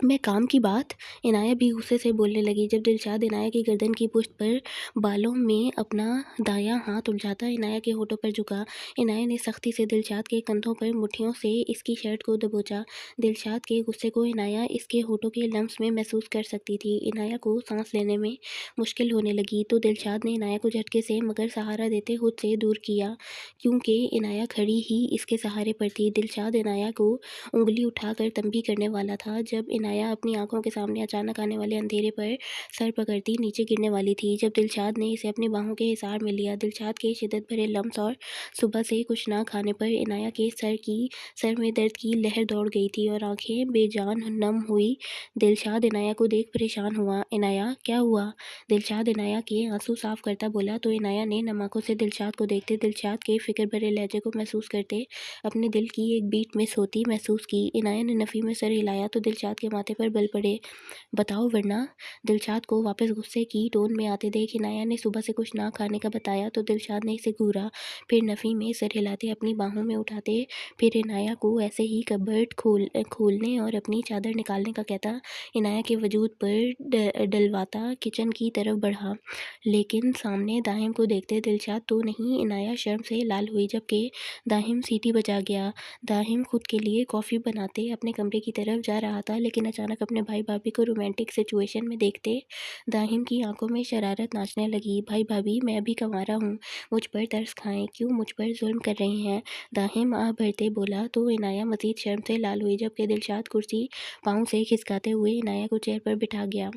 मैं काम की बात? इनाया भी गुस्से से बोलने लगी जब दिलशाद इनाया की गर्दन की पुष्ट पर बालों में अपना दायां हाथ उलझाता इनाया के होठों पर झुका। इनाया ने सख्ती से दिलशाद के कंधों पर मुट्ठियों से इसकी शर्ट को दबोचा। दिलशाद के गुस्से को इनाया इसके होठों के लम्स में महसूस कर सकती थी। इनाया को सांस लेने में मुश्किल होने लगी तो दिलशाद ने इनाया को झटके से मगर सहारा देते खुद से दूर किया, क्योंकि इनाया खड़ी ही इसके सहारे पर थी। दिलशाद इनाया को उंगली उठाकर तंबी करने वाला था जब इनाया अपनी आंखों के सामने अचानक आने वाले अंधेरे पर सर पकड़ती नीचे गिरने वाली थी, जब दिलशाद ने इसे अपनी बाहों के हिसार में लिया। दिलशाद के शिद्दत भरे लम्स और सुबह से कुछ ना खाने पर इनाया के सर में दर्द की लहर दौड़ गई थी और आंखें बेजान नम हुई। दिलशाद इनाया को देख परेशान हुआ। इनाया, क्या हुआ? दिलशाद इनाया के आंसू साफ करता बोला तो इनाया ने नम आंखों से दिलशाद को देखते दिलशाद के फिक्र भरे लहजे को महसूस करते अपने दिल की एक बीट में सोती महसूस की। इनाया ने नफ़ी में सर हिलाया तो दिलशाद के माथे पर बल पड़े। बताओ वरना। दिलशाद को वापस गुस्से की टोन में आते देख इनाया ने सुबह से कुछ ना खाने का बताया तो दिलशाद ने इसे घूरा, फिर नफ़ी में सर हिलाते अपनी बाहों में उठाते, फिर इनाया को ऐसे ही कबर्ड खोलने और अपनी चादर निकालने का कहता इनाया के वजूद पर डलवाता किचन की तरफ बढ़ा। लेकिन सामने दाहिम को देखते दिलशाद तो नहीं, इनाया शर्म से लाल हुई जबकि दाहिम सीटी बजा गया। दाहिम खुद के लिए कॉफ़ी बनाते अपने कमरे की तरफ जा रहा था, लेकिन अचानक अपने भाई भाभी को रोमांटिक सिचुएशन में देखते दाहिम की आंखों में शरारत नाचने लगी। भाई भाभी, मैं अभी कंवारा हूँ, मुझ पर तरस खाएं, क्यों मुझ पर जुल्म कर रहे हैं? दाहिम आह भरते बोला तो इनाया मज़ीद शर्म से लाल हुई जबकि दिलशाद कुर्सी पाँव से खिसकाते हुए इनाया को चेयर पर बिठा गया।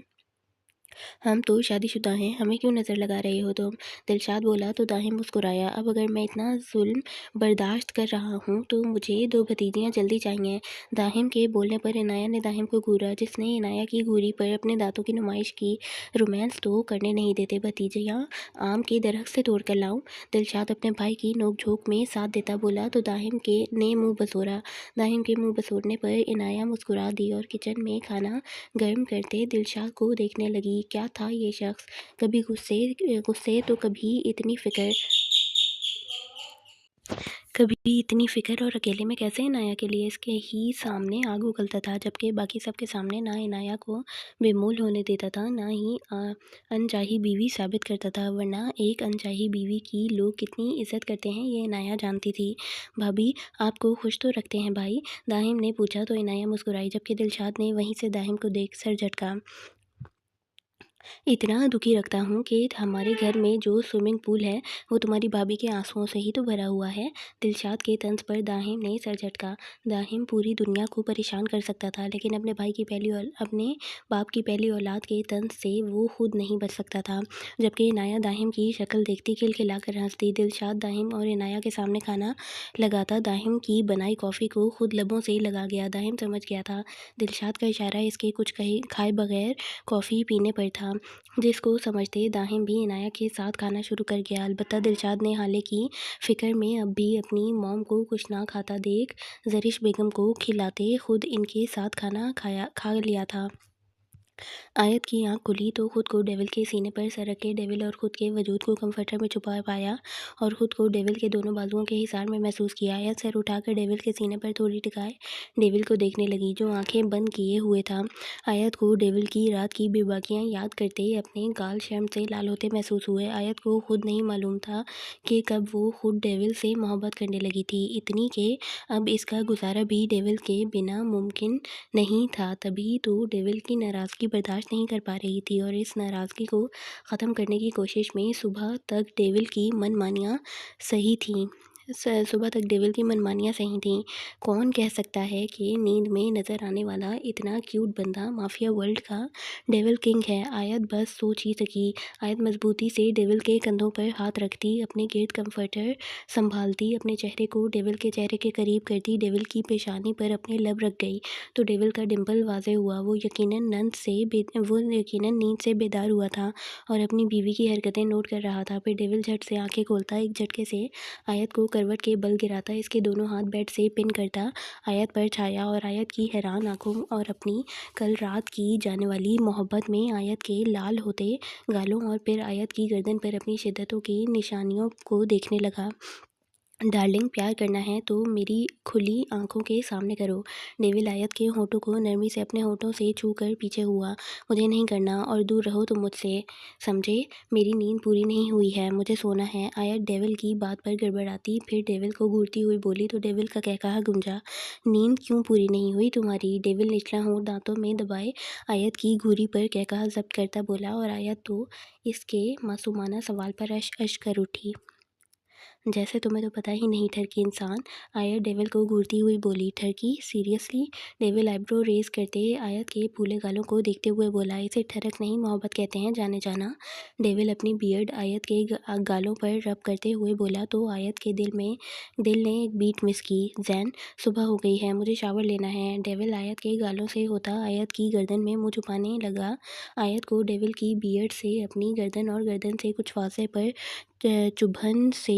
हम तो शादीशुदा हैं, हमें क्यों नज़र लगा रहे हो तुम? दिलशाद बोला तो दाहिम मुस्कुराया। अब अगर मैं इतना जुल्म बर्दाश्त कर रहा हूँ तो मुझे 2 भतीजियाँ जल्दी चाहिए। दाहिम के बोलने पर इनाया ने दाहिम को घूरा, जिसने इनाया की घूरी पर अपने दांतों की नुमाइश की। रोमांस तो करने नहीं देते भतीजियाँ, आम के दरख्त से तोड़ कर लाऊं? दिलशाद अपने भाई की नोक-झोंक में साथ देता बोला तो दाहिम के ने मुँह बसोरा। दाहिम के मुँह बसोरने पर इनाया मुस्कुरा दी और किचन में खाना गर्म करते दिलशाद को देखने लगी। क्या था ये शख्स? कभी गुस्से गुस्से तो कभी इतनी फ़िक्र और अकेले में कैसे इनाया के लिए इसके ही सामने आग उगलता था, जबकि बाकी सबके सामने ना इनाया को बेमोल होने देता था, ना ही अनचाही बीवी साबित करता था। वरना एक अनचाही बीवी की लोग कितनी इज़्ज़त करते हैं ये इनाया जानती थी। भाभी, आपको खुश तो रखते हैं भाई? दाहिम ने पूछा तो इनाया मुस्कुराई, जबकि दिलशाद ने वहीं से दाहिम को देख सर झटका। इतना दुखी रखता हूँ कि हमारे घर में जो स्विमिंग पूल है वो तुम्हारी भाभी के आंसुओं से ही तो भरा हुआ है। दिलशाद के तंज पर दाहिम ने सर झटका। दाहिम पूरी दुनिया को परेशान कर सकता था, लेकिन अपने बाप की पहली औलाद के तंज से वो खुद नहीं बच सकता था। जबकि इनाया दाहिम की शक्ल देखती खिलखिलाकर हंसती। दिलशाद दाहिम और इनाया के सामने खाना लगाता दाहिम की बनाई कॉफ़ी को खुद लबों से लगा गया। दाहिम समझ गया था दिलशाद का इशारा इसके कुछ खाए बगैर कॉफ़ी पीने पर था। जिसको समझते दाहिम भी इनाया के साथ खाना शुरू कर गया। अलबत्ता दिलशाद ने हाले की फ़िक्र में अब भी अपनी मॉम को कुछ ना खाता देख ज़रिश बेगम को खिलाते खुद इनके साथ खाना खा लिया था। आयत की आंख खुली तो खुद को डेविल के सीने पर सर रख के डेविल और खुद के वजूद को कंफर्टर में छुपा पाया और खुद को डेविल के दोनों बाजुओं के हिसार में महसूस किया। आयत सर उठाकर डेविल के सीने पर थोड़ी टिकाए डेविल को देखने लगी जो आंखें बंद किए हुए था। आयत को डेविल की रात की बेबाकियां याद करते अपने गाल शर्म से लाल होते महसूस हुए। आयत को खुद नहीं मालूम था कि कब वो खुद डेविल से मोहब्बत करने लगी थी, इतनी के अब इसका गुजारा भी डेविल के बिना मुमकिन नहीं था। तभी तो डेविल की नाराज़गी बर्दाश्त नहीं कर पा रही थी और इस नाराज़गी को ख़त्म करने की कोशिश में सुबह तक डेविल की मनमानियाँ सही थीं। सुबह तक डेविल की मनमानियाँ सही थीं। कौन कह सकता है कि नींद में नज़र आने वाला इतना क्यूट बंदा माफिया वर्ल्ड का डेविल किंग है। आयत बस सोच ही सकी। आयत मजबूती से डेविल के कंधों पर हाथ रखती, अपने गिर्द कंफर्टर संभालती, अपने चेहरे को डेविल के चेहरे के करीब करती, डेविल की पेशानी पर अपने लब रख गई तो डेविल का डिंपल वाज़े हुआ। वो यकीनन नींद से बेदार हुआ था और अपनी बीवी की हरकतें नोट कर रहा था। फिर डेविल झट से आंखें खोलता, एक झटके से आयत को करवट के बल गिराता, इसके दोनों हाथ बेड से पिन करता आयत पर छाया और आयत की हैरान आंखों और अपनी कल रात की जाने वाली मोहब्बत में आयत के लाल होते गालों और फिर आयत की गर्दन पर अपनी शिद्दतों की निशानियों को देखने लगा। डार्लिंग, प्यार करना है तो मेरी खुली आंखों के सामने करो। डेविल आयत के होठों को नरमी से अपने होठों से छू कर पीछे हुआ। मुझे नहीं करना और दूर रहो तुम मुझसे, समझे? मेरी नींद पूरी नहीं हुई है, मुझे सोना है। आयत डेविल की बात पर गड़बड़ाती फिर डेविल को घूरती हुई बोली तो डेविल का कहकहा गूंजा। नींद क्यों पूरी नहीं हुई तुम्हारी? डेविल निचला होंठ दांतों में दबाए आयत की घूरी पर कहकहा जब्त करता बोला और आयत तो इसके मासूमाना सवाल पर अश अश कर उठी। जैसे तुम्हें तो पता ही नहीं ठरकी इंसान, आयत डेविल को घूरती हुई बोली। ठरकी? सीरियसली? डेविल आईब्रो रेज करते आयत के फूले गालों को देखते हुए बोला। इसे ठरक नहीं मोहब्बत कहते हैं जाने जाना। डेविल अपनी बियर्ड आयत के गालों पर रब करते हुए बोला तो आयत के दिल ने एक बीट मिस की। जैन, सुबह हो गई है, मुझे शावर लेना है। डेविल आयत के गालों से होता आयत की गर्दन में मुँह छुपाने लगा। आयत को डेविल की बियर्ड से अपनी गर्दन और गर्दन से कुछ फासले पर चुभन से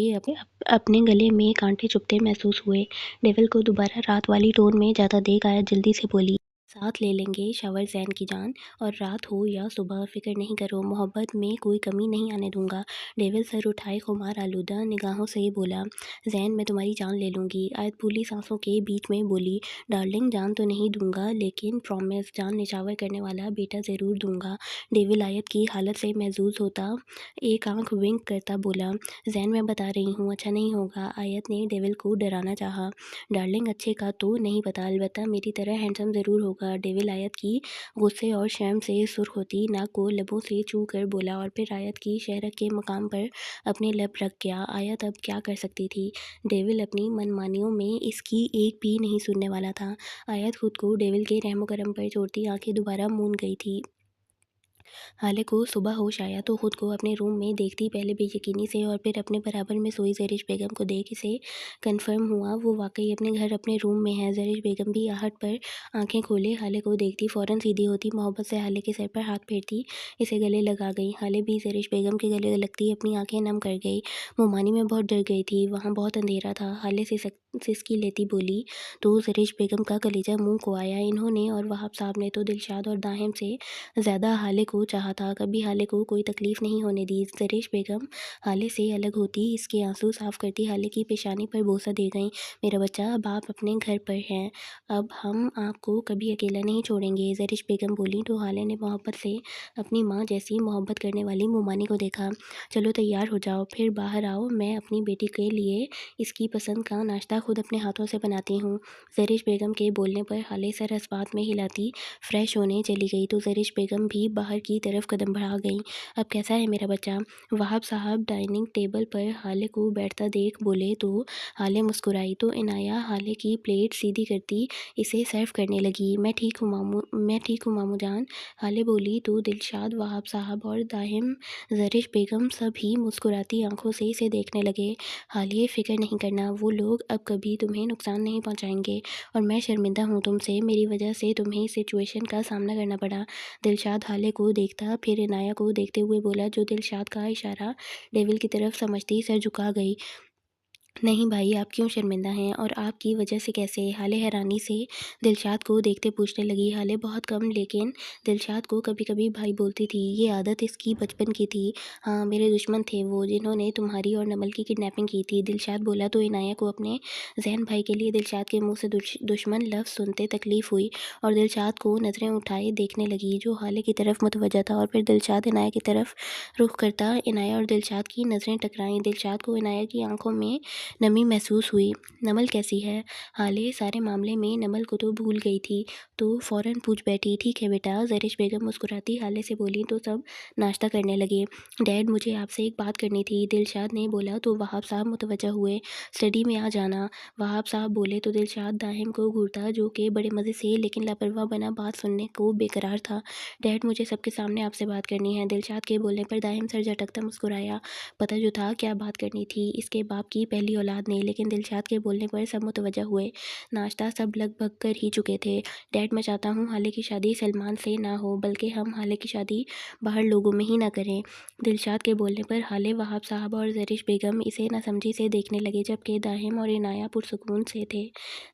अपने गले में कांटे चुभते महसूस हुए। डेविल को दोबारा रात वाली टोन में ज़्यादा देख आयत जल्दी से बोली, साथ ले लेंगे शावर जैन की जान, और रात हो या सुबह फ़िक्र नहीं करो, मोहब्बत में कोई कमी नहीं आने दूंगा। डेविल सर उठाए खुमार आलूदा निगाहों से बोला, जैन मैं तुम्हारी जान ले लूँगी। आयत फूली सांसों के बीच में बोली, डार्लिंग जान तो नहीं दूंगा लेकिन प्रॉमिस जान निछावर करने वाला बेटा ज़रूर दूंगा। डेविल आयत की हालत से महजूज होता एक आंख विंक करता बोला, जैन मैं बता रही हूँ अच्छा नहीं होगा। आयत ने डेविल को डराना चाहा। डार्लिंग अच्छे का तो नहीं पता, अलबत्ता मेरी तरह हैंडसम ज़रूर होगा। डेविल आयत की गुस्से और शर्म से सुर्ख होती नाक को लबों से छू कर बोला और फिर आयत की शहरत के मकाम पर अपने लब रख गया। आयत अब क्या कर सकती थी? डेविल अपनी मनमानियों में इसकी एक भी नहीं सुनने वाला था। आयत खुद को डेविल के रहमो करम पर छोड़ती आंखें दोबारा मूंद गई थी। हाले को सुबह होश आया तो खुद को अपने रूम में देखती पहले बेयकीनी से और फिर अपने बराबर में सोई ज़रिश बेगम को देख इसे कन्फर्म हुआ वो वाकई अपने घर अपने रूम में है। ज़रिश बेगम भी आहट पर आंखें खोले हाले को देखती फ़ौरन सीधी होती, मोहब्बत से हाले के सर पर हाथ फेरती, इसे गले लगा गई। हाले भी ज़रिश बेगम के गले लगती अपनी आंखें नम कर गई। मोमानी में बहुत डर गई थी, वहाँ बहुत अंधेरा था। हाले से सिसकी लेती बोली तो ज़रिश बेगम का कलेजा मुँह को आया। इन्होंने और वहाब साहब ने तो दिलशाद और दाहिम से ज़्यादा हाले को चाहा था, कभी हाले को कोई तकलीफ़ नहीं होने दी। ज़रिश बेगम हाले से अलग होती, इसके आंसू साफ़ करती हाले की पेशानी पर बोसा दे गईं। मेरा बच्चा, अब आप अपने घर पर हैं, अब हम आपको कभी अकेला नहीं छोड़ेंगे। ज़रिश बेगम बोली तो हाले ने मोहब्बत से अपनी माँ जैसी मोहब्बत करने वाली मोमानी को देखा। चलो तैयार हो जाओ, फिर बाहर आओ, मैं अपनी बेटी के लिए इसकी पसंद का नाश्ता खुद अपने हाथों से बनाती हूँ। ज़रिश बेगम के बोलने पर हाले सर अस्बात में हिलाती फ्रेश होने चली गई तो ज़रिश बेगम भी बाहर की तरफ कदम बढ़ा गईं। अब कैसा है मेरा बच्चा? वहाब साहब डाइनिंग टेबल पर हाले को बैठता देख बोले तो हाले मुस्कुराई तो इनाया हाले की प्लेट सीधी करती इसे सर्व करने लगी। मैं ठीक हूँ मामू जान, हाले बोली तो दिलशाद, वहाब साहब और दाहिम ज़रिश बेगम सभी मुस्कुराती आंखों से इसे देखने लगे। हालिए फ़िक्र नहीं करना, वो लोग अब कभी तुम्हें नुकसान नहीं पहुँचाएंगे और मैं शर्मिंदा हूँ तुमसे, मेरी वजह से तुम्हें इस सिचुएशन का सामना करना पड़ा। दिलशाद हाले को देखता, फिर इनाया को देखते हुए बोला, जो दिलशाद का इशारा डेविल की तरफ समझती सर झुका गई। नहीं भाई, आप क्यों शर्मिंदा हैं और आपकी वजह से कैसे? हाले हैरानी से दिलशाद को देखते पूछने लगी। हाले बहुत कम लेकिन दिलशाद को कभी-कभी भाई बोलती थी। ये आदत इसकी बचपन की थी। हाँ, मेरे दुश्मन थे वो जिन्होंने तुम्हारी और नमल की किडनैपिंग की थी। दिलशाद बोला तो इनाया को अपने ज़ैन भाई के लिए दिलशाद के मुँह से दुश्मन लफ्ज़ सुनते तकलीफ़ हुई और दिलशाद को नज़रें उठाए देखने लगी, जो हाले की तरफ मुतवज्जा था और फिर दिलशाद इनाया की तरफ रुख करता। इनाया और दिलशाद की नज़रें टकराईं। दिलशाद को इनाया की आँखों में नमी महसूस हुई। नमल कैसी है? हाले सारे मामले में नमल को तो भूल गई थी, तो फ़ौरन पूछ बैठी, ठीक है बेटा। ज़रिश बेगम मुस्कुराती हाले से बोली तो सब नाश्ता करने लगे। डैड, मुझे आपसे एक बात करनी थी, दिलशाद ने बोला तो वहाब साहब मुतवज्जा हुए। स्टडी में आ जाना। वहाब साहब बोले तो दिलशाद दाहिम को घूरता, जो कि बड़े मज़े से लेकिन लापरवाह बना बात सुनने को बेकरार था। डैड, मुझे सबके सामने आपसे बात करनी है। दिलशाद के बोलने पर दाहिम सर झटकता मुस्कुराया। पता जो था क्या बात करनी थी, इसके बाप की पहली औलाद ने, लेकिन दिलशाद के बोलने पर सब मुतवज्जा हुए। नाश्ता सब लगभग कर ही चुके थे। डैड, मैं चाहता हूँ हाले की शादी सलमान से ना हो, बल्कि हम हाले की शादी बाहर लोगों में ही ना करें। दिलशाद के बोलने पर हाले, वहाब साहब और ज़रिश बेगम इसे नासमझी से देखने लगे, जबकि दाहिम और इनाया पुरसुकून से थे।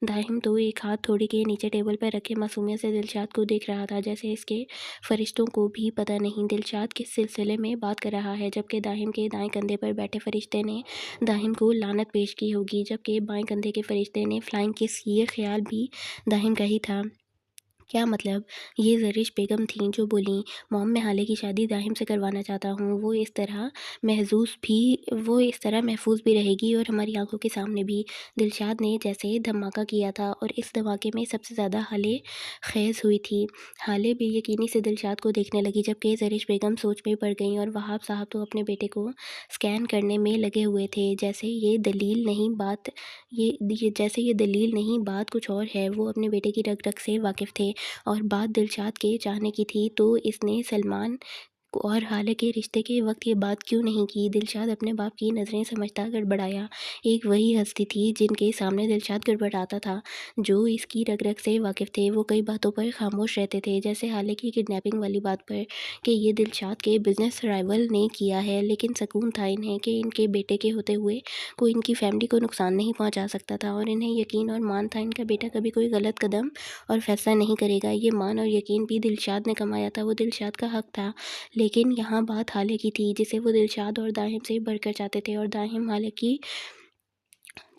दाहिम तो एक हाथ थोड़ी के नीचे टेबल पर रखे मासूमियत से दिलशाद को देख रहा था, जैसे इसके फरिश्तों को भी पता नहीं दिलशाद किस सिलसिले में बात कर रहा है, जबकि दाहिम के दाएं कंधे पर बैठे फरिश्ते ने दाहिम को लानत पेश की होगी, जबकि बाएं कंधे के फरिश्ते ने फ्लाइंग किस। ये ख्याल भी दाहिम का ही था। क्या मतलब? ये ज़रिश बेगम थीं जो बोलीं, मॉम मैं हाले की शादी दाहिम से करवाना चाहता हूँ। वो इस तरह महफूज भी रहेगी और हमारी आंखों के सामने भी। दिलशाद ने जैसे धमाका किया था और इस धमाके में सबसे ज़्यादा हाले खैज हुई थी। हाले बेयकीनी से दिलशाद को देखने लगी, जबकि ज़रिश बेगम सोच में पड़ गईं और वहाब साहब तो अपने बेटे को स्कैन करने में लगे हुए थे, जैसे ये दलील नहीं बात कुछ और है। वो अपने बेटे की रग रग से वाकिफ़ थे और बात दिलशाद के चाहने की थी, तो इसने सलमान और हाले के रिश्ते के वक्त ये बात क्यों नहीं की? दिलशाद अपने बाप की नज़रें समझता गड़बड़ाया। एक वही हस्ती थी जिनके सामने दिलशाद गड़बड़ाता था, जो इसकी रग रग से वाकिफ़ थे। वो कई बातों पर खामोश रहते थे, जैसे हाले की किडनैपिंग वाली बात पर कि ये दिलशाद के बिजनेस राइवल ने किया है, लेकिन सकून था इन्हें कि इनके बेटे के होते हुए कोई इनकी फैमिली को नुकसान नहीं पहुंचा सकता था, और इन्हें यकीन और मान था इनका बेटा कभी कोई गलत कदम और फैसला नहीं करेगा। ये मान और यकीन भी दिलशाद ने कमाया था, वो दिलशाद का हक था। लेकिन यहाँ बात हाले की थी, जिसे वो दिलशाद और दाहिम से बढ़कर चाहते थे, और दाहिम हाले की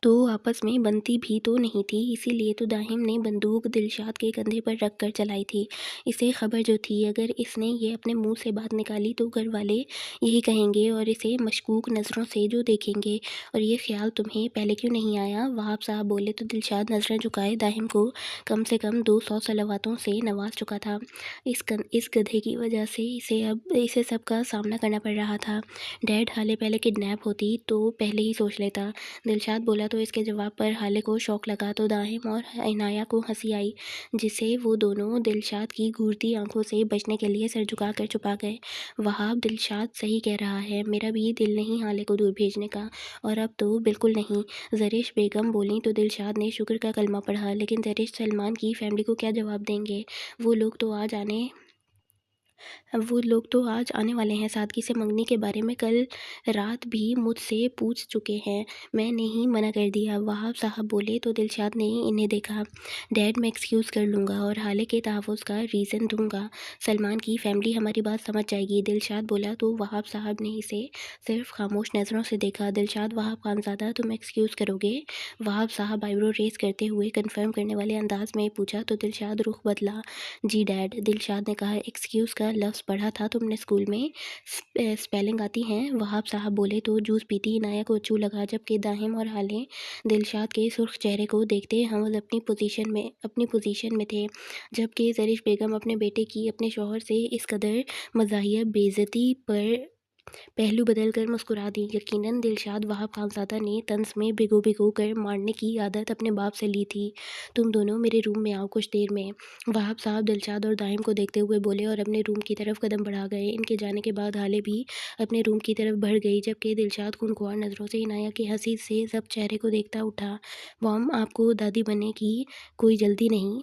तो आपस में बनती भी तो नहीं थी। इसीलिए तो दाहिम ने बंदूक दिलशाद के कंधे पर रख कर चलाई थी। इसे खबर जो थी, अगर इसने ये अपने मुंह से बात निकाली तो घर वाले यही कहेंगे और इसे मशकूक नज़रों से जो देखेंगे। और ये ख्याल तुम्हें पहले क्यों नहीं आया? वहाब साहब बोले तो दिलशाद नज़रें झुकाए दाहिम को कम से कम 200 सलावतों से नवाज चुका था। इस गधे की वजह से इसे सबका सामना करना पड़ रहा था। डैड, हाले पहले किडनैप होती तो पहले ही सोच लेता। दिलशाद बोला तो इसके जवाब पर हाले को शौक लगा, तो दाहिम और इनाया को हंसी आई, जिसे वो दोनों दिलशाद की घूरती आंखों से बचने के लिए सर झुका कर छुपा गए। वहाब, दिलशाद सही कह रहा है, मेरा भी दिल नहीं हाले को दूर भेजने का, और अब तो बिल्कुल नहीं। ज़रिश बेगम बोली तो दिलशाद ने शुक्र का कलमा पढ़ा, लेकिन ज़रिश सलमान की फैमिली को क्या जवाब देंगे? वो लोग तो आज आने वाले हैं। सादगी से मंगनी के बारे में कल रात भी मुझसे पूछ चुके हैं, मैंने ही मना कर दिया। वहाब साहब बोले तो दिलशाद ने इन्हें देखा। डैड, मैं एक्सक्यूज़ कर लूँगा और हाले के तहफ़्फ़ुज़ का रीज़न दूँगा। सलमान की फैमिली हमारी बात समझ जाएगी। दिलशाद बोला तो वहाब साहब ने इसे सिर्फ खामोश नज़रों से देखा। दिलशाद, वहाब खानज़ादा, तुम एक्सक्यूज़ करोगे? वहाब साहब आईब्रो रेस करते हुए कन्फर्म करने वाले अंदाज में पूछा, तो दिलशाद रुख बदला। जी डैड, दिलशाद ने कहा। एक्सक्यूज़ का लफ्ज़ पढ़ा था तुमने स्कूल में? स्पेलिंग आती हैं? वहाब साहब बोले तो जूस पीती इनाया को अच्छू लगा, जबकि दाहिम और हाले दिलशाद के सुर्ख चेहरे को देखते हम अपनी पोजीशन में थे, जबकि ज़रिश बेगम अपने बेटे की अपने शौहर से इस कदर मज़ाहिया बेइज्जती पर पहलू बदल कर मुस्कुरा दी। यकीनन दिलशाद वहाब खानज़ादा ने तंज में भिगो कर मारने की आदत अपने बाप से ली थी। तुम दोनों मेरे रूम में आओ कुछ देर में। वहाब साहब दिलशाद और दाहिम को देखते हुए बोले और अपने रूम की तरफ कदम बढ़ा गए। इनके जाने के बाद हाले भी अपने रूम की तरफ बढ़ गई, जबकि दिलशाद खुनख्वार नज़रों से इनाया की हंसी से सब चेहरे को देखता उठा। मॉम, आपको दादी बनने की कोई जल्दी नहीं?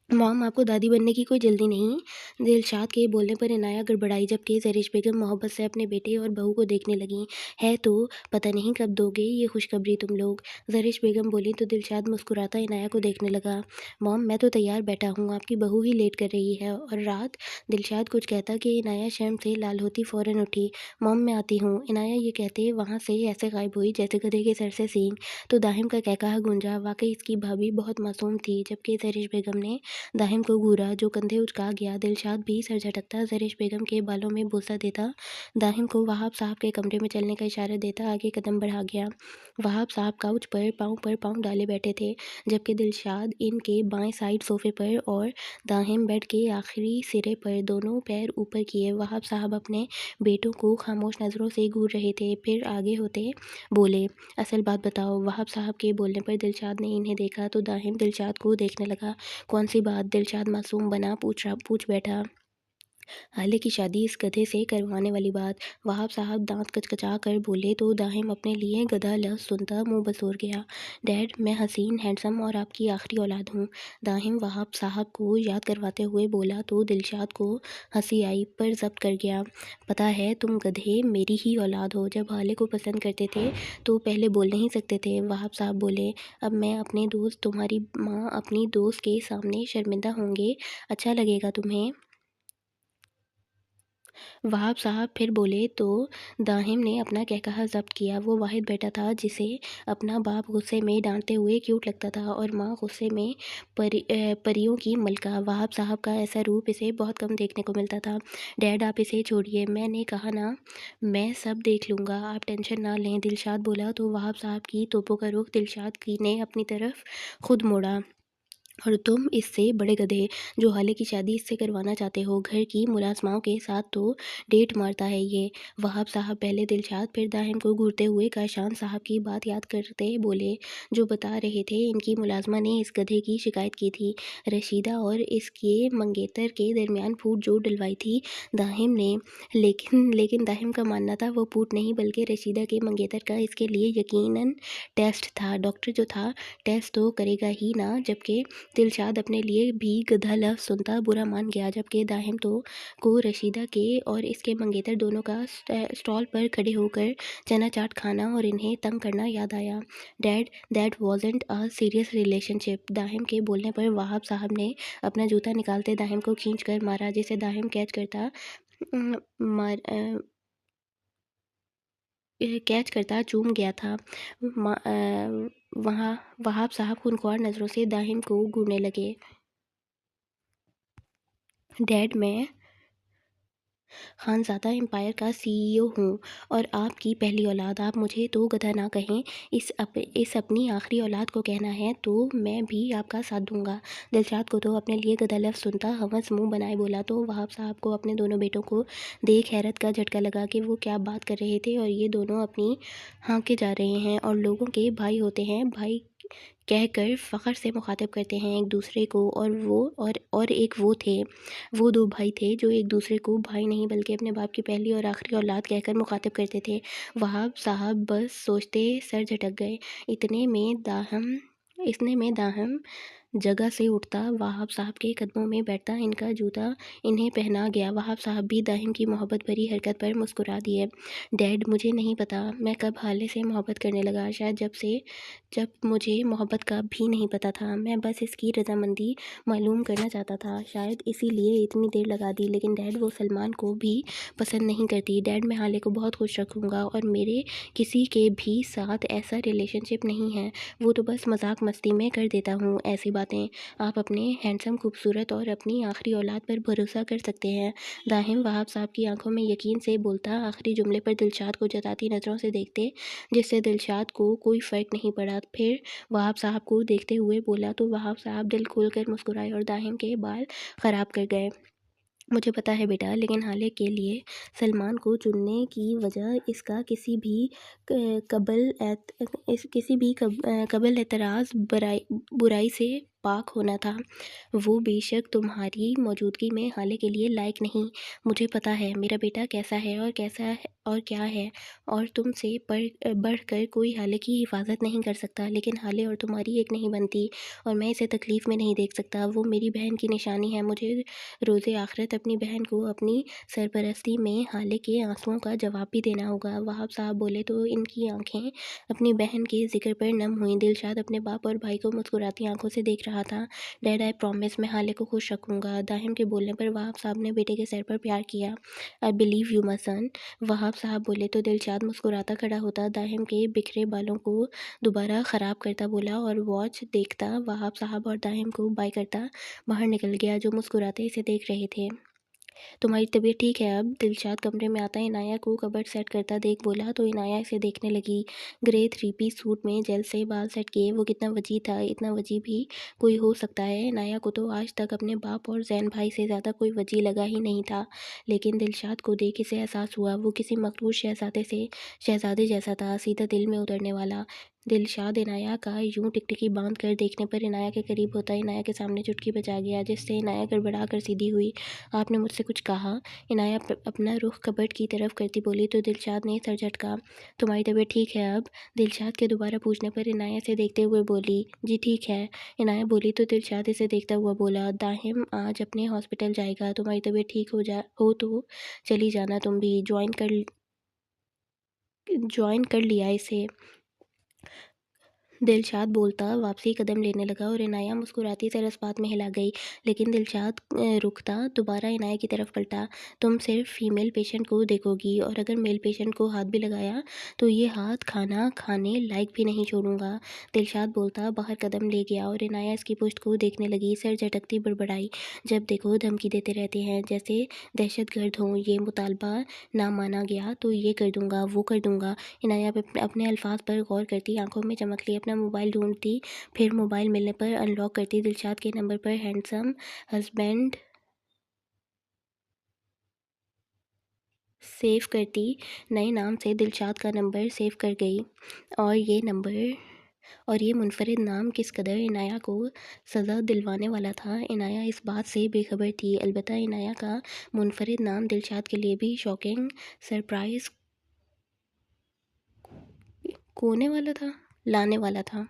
मॉम, आपको दादी बनने की कोई जल्दी नहीं? दिलशाद के बोलने पर इनाया गड़बड़ाई, जबकि ज़रिश बेगम मोहब्बत से अपने बेटे और बहू को देखने लगीं। है तो पता नहीं कब दोगे ये खुशखबरी तुम लोग? ज़रिश बेगम बोली तो दिलशाद मुस्कुराता इनाया को देखने लगा। मॉम, मैं तो तैयार बैठा हूँ, आपकी बहू ही लेट कर रही है। और रात? दिलशाद कुछ कहता कि इनाया शर्म से लाल होती फ़ौरन उठी। मॉम, मैं आती हूँ। इनाया ये कहते वहाँ से ऐसे गायब हुई जैसे गधे के सर से सींग। तो दाहिम का कहकहा गूंजा। वाकई इसकी भाभी बहुत मासूम थी। जबकि ज़रिश बेगम ने दाहिम को घूरा, जो कंधे उचका गया। दिलशाद भी सर झटकता ज़रिश बेगम के बालों में बोसा देता, दाहिम को वहाब साहब के कमरे में चलने का इशारा देता आगे कदम बढ़ा गया। वहाब साहब काउच पर पाँव डाले बैठे थे, जबकि दिलशाद इनके बाएं साइड सोफे पर और दाहिम बेड के आखिरी सिरे पर, दोनों पैर ऊपर किए। वहाब साहब अपने बेटों को खामोश नज़रों से घूर रहे थे, फिर आगे होते बोले, असल बात बताओ। वहाब साहब के बोलने पर दिलशाद ने इन्हें देखा तो दाहिम दिलशाद को देखने लगा। कौन सी बात? दिलशाद मासूम बना पूछ बैठा। हाले की शादी इस गधे से करवाने वाली बात। वहाब साहब दांत कचकचा कर बोले तो दाहिम अपने लिए गधा लफ्ज़ सुनता मुंह बसोर गया। डैड, मैं हसीन, हैंडसम और आपकी आखिरी औलाद हूँ। दाहिम वहाब साहब को याद करवाते हुए बोला तो दिलशाद को हंसी आई, पर जब्त कर गया। पता है तुम गधे मेरी ही औलाद हो। जब हाले को पसंद करते थे तो पहले बोल नहीं सकते थे। वहाब साहब बोले, अब मैं अपने दोस्त, तुम्हारी माँ अपनी दोस्त के सामने शर्मिंदा होंगे, अच्छा लगेगा तुम्हें? वहाब साहब फिर बोले तो दाहिम ने अपना कहकहा ज़ब्त किया। वो वाहिद बेटा था जिसे अपना बाप गुस्से में डांटते हुए क्यूट लगता था और माँ गुस्से में परियों की मलका। वहाब साहब का ऐसा रूप इसे बहुत कम देखने को मिलता था। डैड, आप इसे छोड़िए, मैंने कहा ना, मैं सब देख लूँगा, आप टेंशन ना लें। दिलशाद बोला तो वहाब साहब की तोपों का रुख दिलशाद की ने अपनी तरफ खुद मोड़ा। और तुम इससे बड़े गधे, जो हाले की शादी इससे करवाना चाहते हो, घर की मुलाजमाओं के साथ तो डेट मारता है ये। वहाब साहब पहले दिलशाद फिर दाहिम को घूरते हुए काशान साहब की बात याद करते बोले, जो बता रहे थे इनकी मुलाजमा ने इस गधे की शिकायत की थी, रशीदा और इसके मंगेतर के दरमियान फूट जो डलवाई थी दाहिम ने। लेकिन दाहिम का मानना था वो फूट नहीं बल्कि रशीदा के मंगेतर का इसके लिए यकीनन टेस्ट था। डॉक्टर जो था टेस्ट तो करेगा ही ना। जबकि दिलशाद अपने लिए भी गधा लफ्ज़ सुनता बुरा मान गया, जबकि दाहिम तो को रशीदा के और इसके मंगेतर दोनों का स्टॉल पर खड़े होकर चना चाट खाना और इन्हें तंग करना याद आया। Dad, that wasn't a serious relationship. दाहिम के बोलने पर वहाब साहब ने अपना जूता निकालते दाहिम को खींच कर मारा, जिसे दाहिम अम, मार कैच करता चूम गया था। वहाँ वहाब साहब खूनख्वार नज़रों से दाहिम को घूरने लगे। डैड, मैं खानज़ादा एम्पायर का सीईओ हूँ और आपकी पहली औलाद। आप मुझे तो गधा ना कहें। इस अपनी आखिरी औलाद को कहना है तो मैं भी आपका साथ दूंगा। दिलशाद को तो अपने लिए गधा लफ्ज़ सुनता हवस मुंह बनाए बोला तो वहाब साहब को अपने दोनों बेटों को देख हैरत का झटका लगा कि वो क्या बात कर रहे थे और ये दोनों अपनी हाँके जा रहे हैं और लोगों के भाई होते हैं, भाई कहकर फ़ख्र से मुखातिब करते हैं एक दूसरे को। और एक वो दो भाई थे जो एक दूसरे को भाई नहीं बल्कि अपने बाप की पहली और आखिरी औलाद कहकर मुखातिब करते थे। वहाब साहब बस सोचते सर झटक गए। इतने में दाहम जगह से उठता, वहाब साहब के कदमों में बैठता, इनका जूता इन्हें पहना गया। वहाब साहब भी दाहिम की मोहब्बत भरी हरकत पर मुस्कुरा दिए। डैड, मुझे नहीं पता मैं कब हाले से मोहब्बत करने लगा, शायद जब मुझे मोहब्बत का भी नहीं पता था। मैं बस इसकी रजामंदी मालूम करना चाहता था, शायद इसीलिए इतनी देर लगा दी। लेकिन डैड, वो सलमान को भी पसंद नहीं करती। डैड, मैं हाले को बहुत खुश रखूँगा और मेरे किसी के भी साथ ऐसा रिलेशनशिप नहीं है। वो तो बस मजाक मस्ती में कर देता हूँ ऐसी बातें। आप अपने हैंडसम, खूबसूरत और अपनी आखिरी औलाद पर भरोसा कर सकते हैं। दाहिम वहाब साहब की आंखों में यकीन से बोलता, आखिरी जुमले पर दिलशाद को जताती नज़रों से देखते, जिससे दिलशाद को कोई फ़र्क नहीं पड़ा। फिर वहाब साहब को देखते हुए बोला तो वहाब साहब दिल खोल कर मुस्कुराए और दाहिम के बाल ख़राब कर गए। मुझे पता है बेटा, लेकिन हाले के लिए सलमान को चुनने की वजह इसका किसी भी कबल एतराज़ बुराई से पाक होना था। वो बेशक तुम्हारी मौजूदगी में हाले के लिए लायक नहीं। मुझे पता है मेरा बेटा कैसा है और कैसा और क्या है, और तुमसे बढ़कर कोई हाले की हिफाज़त नहीं कर सकता, लेकिन हाले और तुम्हारी एक नहीं बनती, और मैं इसे तकलीफ़ में नहीं देख सकता। वो मेरी बहन की निशानी है, मुझे रोज़े आखिरत अपनी बहन को अपनी सरपरस्ती में हाले के आंसुओं का जवाब भी देना होगा। वहाब साहब बोले तो इनकी आंखें अपनी बहन के जिक्र पर नम हुईं। दिलशाद अपने बाप और भाई को मुस्कुराती आंखों से देख रहा था। डैड, आई प्रॉमिस, मैं हाले को खुश रखूंगा। दाहिम के बोलने पर वहाब साहब ने बेटे के सर पर प्यार किया। आई बिलीव यू माई सन। वहाब साहब बोले तो दिलशाद मुस्कुराता खड़ा होता, दाहिम के बिखरे बालों को दोबारा ख़राब करता बोला और वॉच देखता वहाब साहब और दाहिम को बाय करता बाहर निकल गया, जो मुस्कुराते इसे देख रहे थे। तुम्हारी तबीयत ठीक है अब? दिलशाद कमरे में आता इनाया को कबर्ड सेट करता देख बोला तो इनाया इसे देखने लगी। ग्रे थ्री पीस सूट में जेल से बाल सेट किए वो कितना वजी था, इतना वजी भी कोई हो सकता है? इनाया को तो आज तक अपने बाप और जैन भाई से ज़्यादा कोई वजी लगा ही नहीं था, लेकिन दिलशाद को देख इसे एहसास हुआ वो किसी मकबूल शहजादे जैसा था, सीधा दिल में उतरने वाला। दिलशाद इनाया का यूं टिकटिकी बांध कर देखने पर इनाया के करीब होता इनाया के सामने चुटकी बजा गया, जिससे इनाया गड़बड़ा कर सीधी हुई। आपने मुझसे कुछ कहा? इनाया अपना रुख कबर्ड की तरफ करती बोली तो दिलशाद ने सर झटका। तुम्हारी तबीयत ठीक है अब? दिलशाद के दोबारा पूछने पर इनाया से देखते हुए बोली, जी ठीक है। इनाया बोली तो दिलशाद इसे देखता हुआ बोला, दाहिम आज अपने हॉस्पिटल जाएगा, तुम्हारी तबीयत ठीक हो तो चली जाना, तुम भी ज्वाइन कर लिया इसे। दिलशाद बोलता वापसी कदम लेने लगा और इनाया मुस्कुराती तरस बात में हिला गई, लेकिन दिलशाद रुकता दोबारा इनाया की तरफ पलटा। तुम सिर्फ फीमेल पेशेंट को देखोगी, और अगर मेल पेशेंट को हाथ भी लगाया तो ये हाथ खाना खाने लायक भी नहीं छोड़ूंगा। दिलशाद बोलता बाहर कदम ले गया और इनाया इसकी पुश्त को देखने लगी, सिर झटकती बड़बड़ाई, जब देखो धमकी देते रहते हैं जैसे दहशतगर्द हों, ये मुतालबा ना माना गया तो ये कर दूंगा वो कर दूंगा। इनाया अपने अल्फाज पर गौर करती आंखों में चमक ली, अपना मोबाइल ढूंढती, फिर मोबाइल मिलने पर अनलॉक करती, दिलशाद के नंबर पर हैंडसम हस्बैंड सेव करती, नए नाम से दिलशाद का नंबर सेव कर गई। और ये नंबर और ये मुनफरिद नाम किस कदर इनाया को सज़ा दिलवाने वाला था, इनाया इस बात से बेखबर थी। अलबत्ता इनाया का मुनफरिद नाम दिलशाद के लिए भी शॉकिंग सरप्राइज़ कोने वाला था लाने वाला था।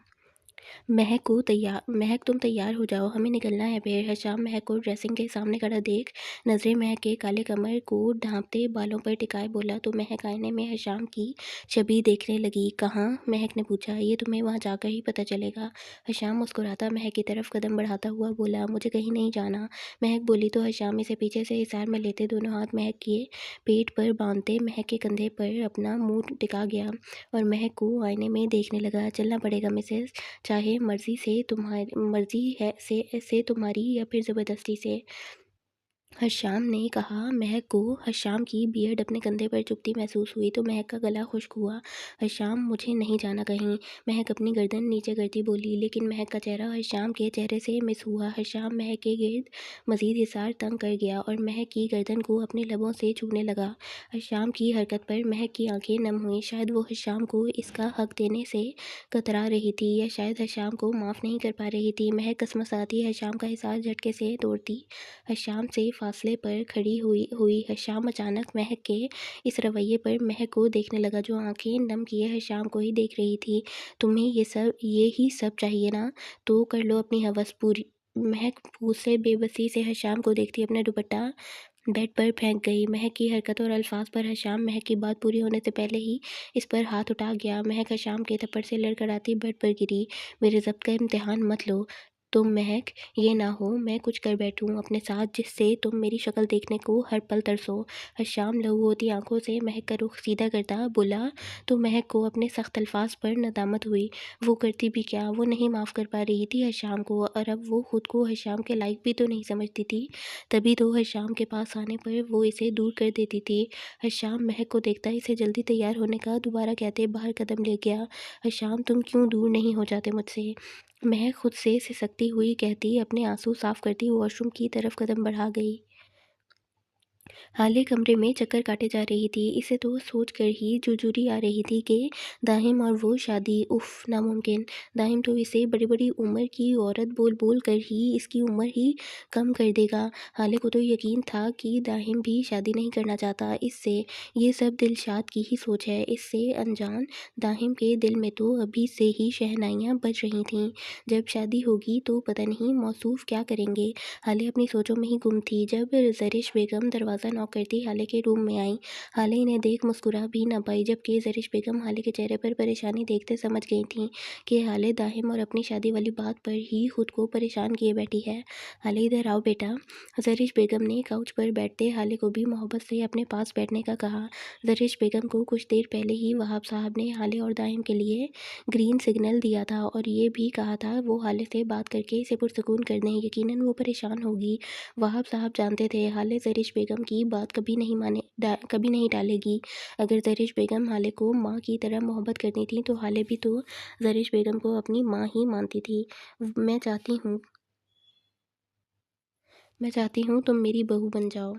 महक तुम तैयार हो जाओ, हमें निकलना है फिर। हशाम महक को ड्रेसिंग के सामने खड़ा देख नजरें महक के काले कमर को ढांपते बालों पर टिकाए बोला तो महक आईने में हशाम की छवि देखने लगी। कहाँ? महक ने पूछा। ये तुम्हें वहाँ जाकर ही पता चलेगा। हशाम मुस्कुराता महक की तरफ कदम बढ़ाता हुआ बोला, मुझे कहीं नहीं जाना। महक बोली तो हशाम इसे पीछे से इशार में लेते दोनों हाथ महक के पेट पर बांधते महक के कंधे पर अपना मुंह टिका गया और महक को आईने में देखने लगा। चलना पड़ेगा मिसेस, चाहे मर्ज़ी से तुम्हारी या फिर ज़बरदस्ती से। हशाम ने कहा। महक को हशाम की बियर्ड अपने कंधे पर चुभती महसूस हुई तो महक का गला खुश्क हुआ। हशाम, मुझे नहीं जाना कहीं। महक अपनी गर्दन नीचे करती बोली, लेकिन महक का चेहरा हशाम के चेहरे से मिस हुआ। हशाम महक के गिर्द मजीद हिसार तंग कर गया और महक की गर्दन को अपने लबों से छूने लगा। हशाम की हरकत पर महक की आंखें नम हुई। शायद वो हशाम को इसका हक देने से कतरा रही थी, या शायद हशाम को माफ़ नहीं कर पा रही थी। महक कसमसाती हशाम का हिसार झटके से तोड़ती हशाम से फासले पर खड़ी हुई हशाम अचानक महक के इस रवैये पर महक को देखने लगा, जो आंखें नम किए हशाम को ही देख रही थी। तुम्हें ये ही सब चाहिए ना, तो कर लो अपनी हवस पूरी। महक फूस से बेबसी से हशाम को देखती अपना दुपट्टा बेड पर फेंक गई। महक की हरकत और अल्फाज पर हशाम महक की बात पूरी होने से पहले ही इस पर हाथ उठा गया। महक हशाम के थप्पड़ से लड़खड़ाती बेड पर गिरी। मेरे ज़ब्त का इम्तिहान मत लो तुम महक, ये ना हो मैं कुछ कर बैठूं अपने साथ जिससे तुम मेरी शक्ल देखने को हर पल तरसो। हशाम लहू होती आंखों से महक का रुख सीधा करता बोला तो महक को अपने सख्त अल्फाज पर नदामत हुई। वो करती भी क्या, वो नहीं माफ़ कर पा रही थी हशाम को, और अब वो खुद को हशाम के लायक भी तो नहीं समझती थी। तभी तो हशाम के पास आने पर वो इसे दूर कर देती थी। हशाम महक को देखता इसे जल्दी तैयार होने का दोबारा कहते बाहर कदम ले गया। हशाम, तुम क्यों दूर नहीं हो जाते मुझसे? महक खुद से सिसकती हुई कहती अपने आंसू साफ करती वॉशरूम की तरफ कदम बढ़ा गई। हाले कमरे में चक्कर काटे जा रही थी। इसे तो सोचकर ही झुरझुरी आ रही थी कि दाहिम और वो शादी, उफ़ नामुमकिन। दाहिम तो इसे बड़ी-बड़ी उम्र की औरत बोल-बोल कर ही इसकी उम्र ही कम कर देगा। हाले को तो यकीन था कि दाहिम भी शादी नहीं करना चाहता इससे। ये सब दिलशाद की ही सोच है। इससे अनजान दाहिम के दिल में तो अभी से ही शहनाइयाँ बज रही थीं। जब शादी होगी तो पता नहीं मौसूफ़ क्या करेंगे। हाले अपनी सोचों में ही गुम थी जब ज़रिश बेगम दरवाज़ा नॉक करती हाले के रूम में आई। हाले इन्हें देख मुस्कुरा भी ना पाई, जबकि ज़रिश बेगम हाले के चेहरे पर परेशानी देखते समझ गई थीं कि हाले दाहिम और अपनी शादी वाली बात पर ही खुद को परेशान किए बैठी है। हाले इधर आओ बेटा। ज़रिश बेगम ने काउच पर बैठते हाले को भी मोहब्बत से अपने पास बैठने का कहा। ज़रिश बेगम को कुछ देर पहले ही वहाब साहब ने हाले और दाहिम के लिए ग्रीन सिग्नल दिया था और ये भी कहा था वो हाले से बात करके इसे पुरसुकून कर दें, यकीनन वो परेशान होगी। वहाब साहब जानते थे हाले ज़रिश बेगम की बात कभी नहीं टालेगी। अगर ज़रिश बेगम हाले को माँ की तरह मोहब्बत करती थी तो हाले भी तो ज़रिश बेगम को अपनी माँ ही मानती थी। मैं चाहती हूँ मैं चाहती हूँ तुम मेरी बहू बन जाओ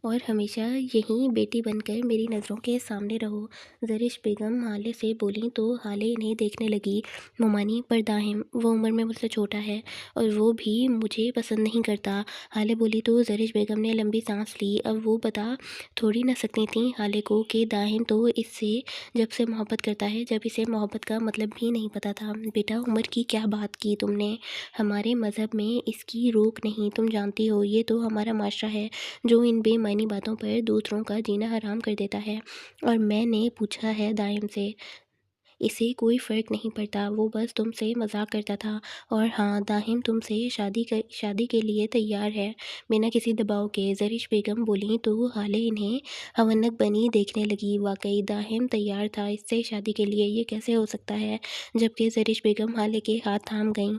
और हमेशा यहीं बेटी बनकर मेरी नज़रों के सामने रहो। ज़रिश बेगम हाले से बोलीं तो हाले इन्हें देखने लगी। मुमानी पर दाहिम, वो उम्र में मुझसे छोटा है और वो भी मुझे पसंद नहीं करता। हाले बोली तो ज़रिश बेगम ने लंबी सांस ली। अब वो बता थोड़ी ना सकती थी हाले को कि दाहिम तो इससे जब से मोहब्बत करता है, जब इसे मोहब्बत का मतलब भी नहीं पता था। बेटा उम्र की क्या बात की तुमने, हमारे मज़हब में इसकी रोक नहीं, तुम जानती हो ये तो हमारा माशरा है जो इन बेमायनी बातों पर दूसरों का जीना हराम कर देता है। और मैंने पूछा है दाइम से, इसे कोई फ़र्क नहीं पड़ता, वो बस तुमसे मज़ाक करता था। और हाँ, दाहिम तुमसे शादी के लिए तैयार है, बिना किसी दबाव के। ज़रिश बेगम बोलीं तो हाले इन्हें हवनक बनी देखने लगी। वाक़ई दाहिम तैयार था इससे शादी के लिए, ये कैसे हो सकता है? जबकि ज़रिश बेगम हाले के हाथ थाम गईं।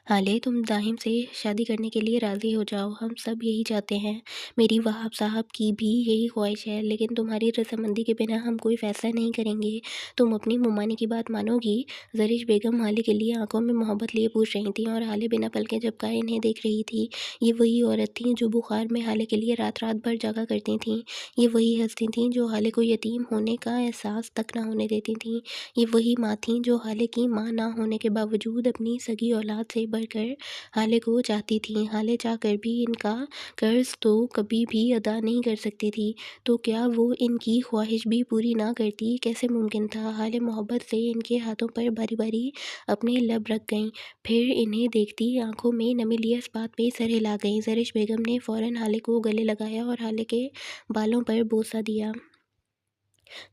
हाले तुम दाहिम से शादी करने के लिए राज़ी हो जाओ, हम सब यही चाहते हैं। मेरी वहाब साहब की भी यही ख्वाहिश है, लेकिन तुम्हारी रज़ामंदी के बिना हम कोई फ़ैसला नहीं करेंगे। तुम अपनी मुमानी की बात मानोगी? ज़रिश बेगम हाले के लिए आंखों में मोहब्बत लिए पूछ रही थी और हाले बिना पलके झपकाए इन्हें देख रही थी। ये वही औरत थीं जो बुखार में हाले के लिए रात-रात भर जागा करती थीं। ये वही हस्ती थीं जो हाले को यतीम होने का एहसास तक ना होने देती थीं। ये वही माँ थीं जो हाले की माँ ना होने के बावजूद अपनी सगी औलाद से बढ़कर हाले को चाहती थीं। हाले चाहकर भी इनका कर्ज़ तो कभी भी अदा नहीं कर सकती थी, तो क्या वो इनकी ख्वाहिश भी पूरी ना करती? कैसे मुमकिन था? हाले मोहब्बत से इनके हाथों पर बारी-बारी अपने लब रख गईं, फिर इन्हें देखती आँखों में नमी लिए इस बात पे सर हिला गईं। ज़रिश बेगम ने फ़ौरन हाले को गले लगाया और हाले के बालों पर बोसा दिया।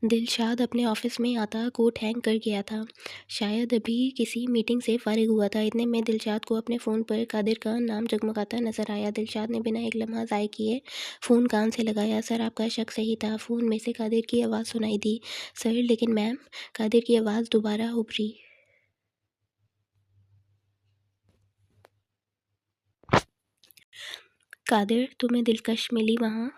दिलशाद अपने ऑफिस में आता कोट हैंग कर गया था। शायद अभी किसी मीटिंग से फ़ारिग हुआ था। इतने में दिलशाद को अपने फ़ोन पर कादिर का नाम जगमगाता नज़र आया। दिलशाद ने बिना एक लम्हा ज़ाय किए फ़ोन कान से लगाया। सर आपका शक सही था। फ़ोन में से कादिर की आवाज़ सुनाई दी। सर लेकिन मैम, कादिर की आवाज़ दोबारा उभरी। कादिर तुम्हें दिलकश मिली वहाँ?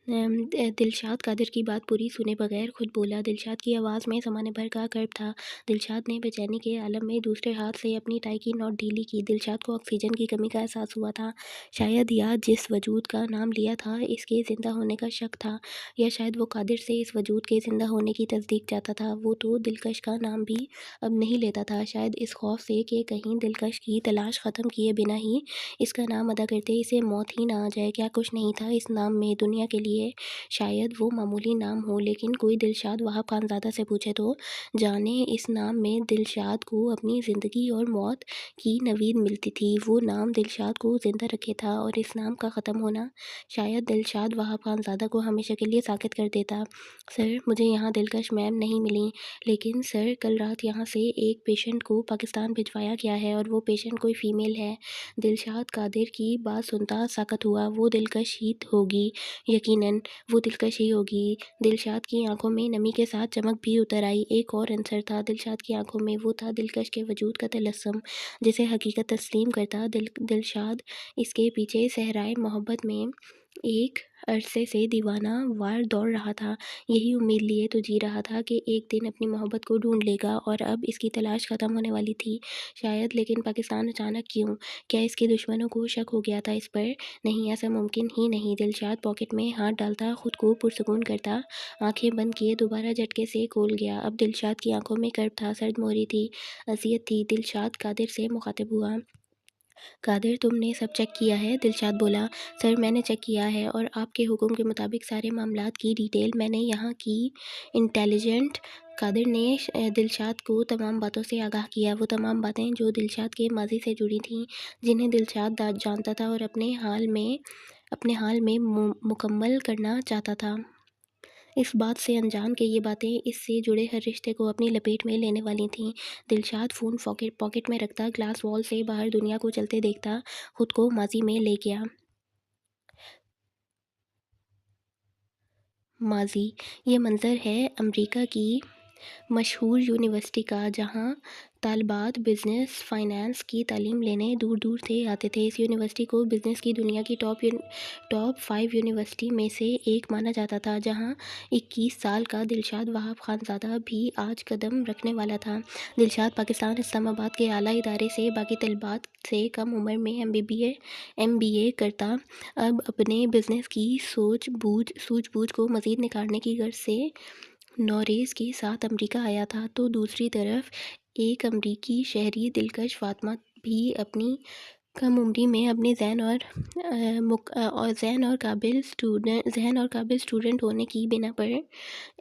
दिलशाद कादिर की बात पूरी सुने बगैर खुद बोला। दिलशाद की आवाज़ में ज़माने भर का कर्ब था। दिलशाद ने बेचैनी के आलम में दूसरे हाथ से अपनी टाई की नॉट ढीली की। दिलशाद को ऑक्सीजन की कमी का एहसास हुआ था। शायद या जिस वजूद का नाम लिया था इसके ज़िंदा होने का शक था, या शायद वो कादिर से इस वजूद के ज़िंदा होने की तस्दीक चाहता था। वो तो दिलकश का नाम भी अब नहीं लेता था, शायद इस खौफ से कि कहीं दिलकश की तलाश ख़त्म किए बिना ही इसका नाम अदा करते इसे मौत ही ना आ जाए। क्या कुछ नहीं था इस नाम में दुनिया के लिए? शायद वो मामूली नाम हो, लेकिन कोई दिलशाद वहाब खानज़ादा से पूछे तो जाने इस नाम में दिलशाद को अपनी ज़िंदगी और मौत की नवीद मिलती थी। वो नाम दिलशाद को ज़िंदा रखे था और इस नाम का ख़त्म होना शायद दिलशाद वहाब खानज़ादा को हमेशा के लिए साकित कर देता। सर मुझे यहाँ दिलकश मैम नहीं मिली, लेकिन सर कल रात यहाँ से एक पेशेंट को पाकिस्तान भिजवाया गया है और वो पेशेंट कोई फ़ीमेल है। दिलशाद कादिर की बात सुनता साकत हुआ। वो दिलकश ही होगी, यकीनन वो दिलकश ही होगी। दिलशाद की आंखों में नमी के साथ चमक भी उतर आई। एक और आंसर था दिलशाद की आंखों में, वो था दिलकश के वजूद का तलस्सुम, जिसे हकीकत तस्लीम करता दिलशाद। इसके पीछे सहराए मोहब्बत में एक अरसे से दीवाना वार दौड़ रहा था, यही उम्मीद लिए तो जी रहा था कि एक दिन अपनी मोहब्बत को ढूँढ लेगा और अब इसकी तलाश ख़त्म होने वाली थी। शायद, लेकिन पाकिस्तान अचानक क्यों? क्या इसके दुश्मनों को शक हो गया था इस पर? नहीं, ऐसा मुमकिन ही नहीं। दिलशाद पॉकेट में हाथ डालता, खुद को पुरसुकून करता, आँखें बंद किए दोबारा झटके से खोल गया। अब दिलशाद की आँखों में कर्ब था, सर्द मोहरी थी, अज़ियत थी। दिलशाद कादिर से मुखातिब हुआ। कादिर, तुमने सब चेक किया है? दिलशाद बोला। सर, मैंने चेक किया है और आपके हुक्म के मुताबिक सारे मामलात की डिटेल मैंने यहाँ की। इंटेलिजेंट। कादिर ने दिलशाद को तमाम बातों से आगाह किया, वो तमाम बातें जो दिलशाद के माजी से जुड़ी थीं, जिन्हें दिलशाद जानता था और अपने हाल में मुकम्मल करना चाहता था। इस बात से अनजान कि ये बातें इससे जुड़े हर रिश्ते को अपनी लपेट में लेने वाली थीं। दिलशाद फ़ोन पॉकेट में रखता, ग्लास वॉल से बाहर दुनिया को चलते देखता, खुद को माजी में ले गया। माजी, ये मंज़र है अमरीका की मशहूर यूनिवर्सिटी का, जहाँ तालिबात बिज़नेस फ़ाइनेंस की तालीम लेने दूर दूर से आते थे। इस यूनिवर्सिटी को बिज़नेस की दुनिया की टॉप 5 यूनिवर्सिटी में से एक माना जाता था, जहाँ 21 साल का दिलशाद वहाब खानज़ादा भी आज कदम रखने वाला था। दिलशाद पाकिस्तान इस्लामाबाद के आला इदारे से बाकी तलबात से कम उम्र में MBA करता। अब अपने बिज़नेस की सूझबूझ को मज़ीद निखारने की गर्ज से नौरेज़ के साथ अमेरिका आया था, तो दूसरी तरफ एक अमरीकी शहरी दिलकश फ़ातिमा भी अपनी कम उम्री में अपने ज़हन और काबिल स्टूडेंट होने की बिना पर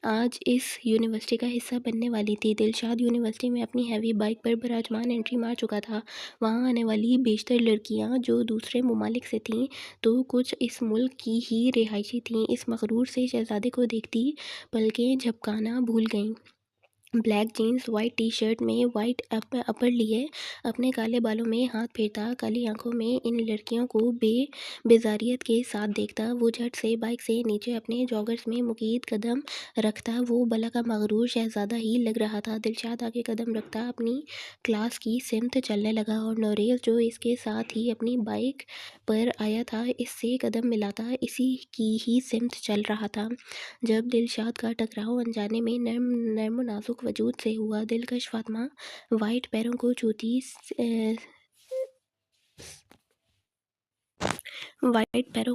आज इस यूनिवर्सिटी का हिस्सा बनने वाली थी। दिलशाद यूनिवर्सिटी में अपनी हैवी बाइक पर बराजमान एंट्री मार चुका था। वहाँ आने वाली बेशतर लड़कियाँ जो दूसरे ममालिक से थीं, तो कुछ इस मुल्क की ही रिहायशी थीं। इस मगरूर से शहज़ादे को देखती पलकें झपकाना भूल गईं। ब्लैक जीन्स, वाइट टी-शर्ट में वाइट अपर लिए अपने काले बालों में हाथ फेरता, काली आंखों में इन लड़कियों को बेजारियत के साथ देखता, वो झट से बाइक से नीचे अपने जॉगर्स में मुकीद कदम रखता। वो भला का मगरूर शहजादा ही लग रहा था। दिलशाद आगे कदम रखता, अपनी क्लास की सिमत चलने लगा और नौरेज़, जो इसके साथ ही अपनी बाइक पर आया था, इससे कदम मिलाता इसी की ही सिमत चल रहा था। जब दिलशाद का टकराव अनजाने में नर्म नाजुक वजूद से हुआ, दिलकश फ़ातिमा वाइट पैरों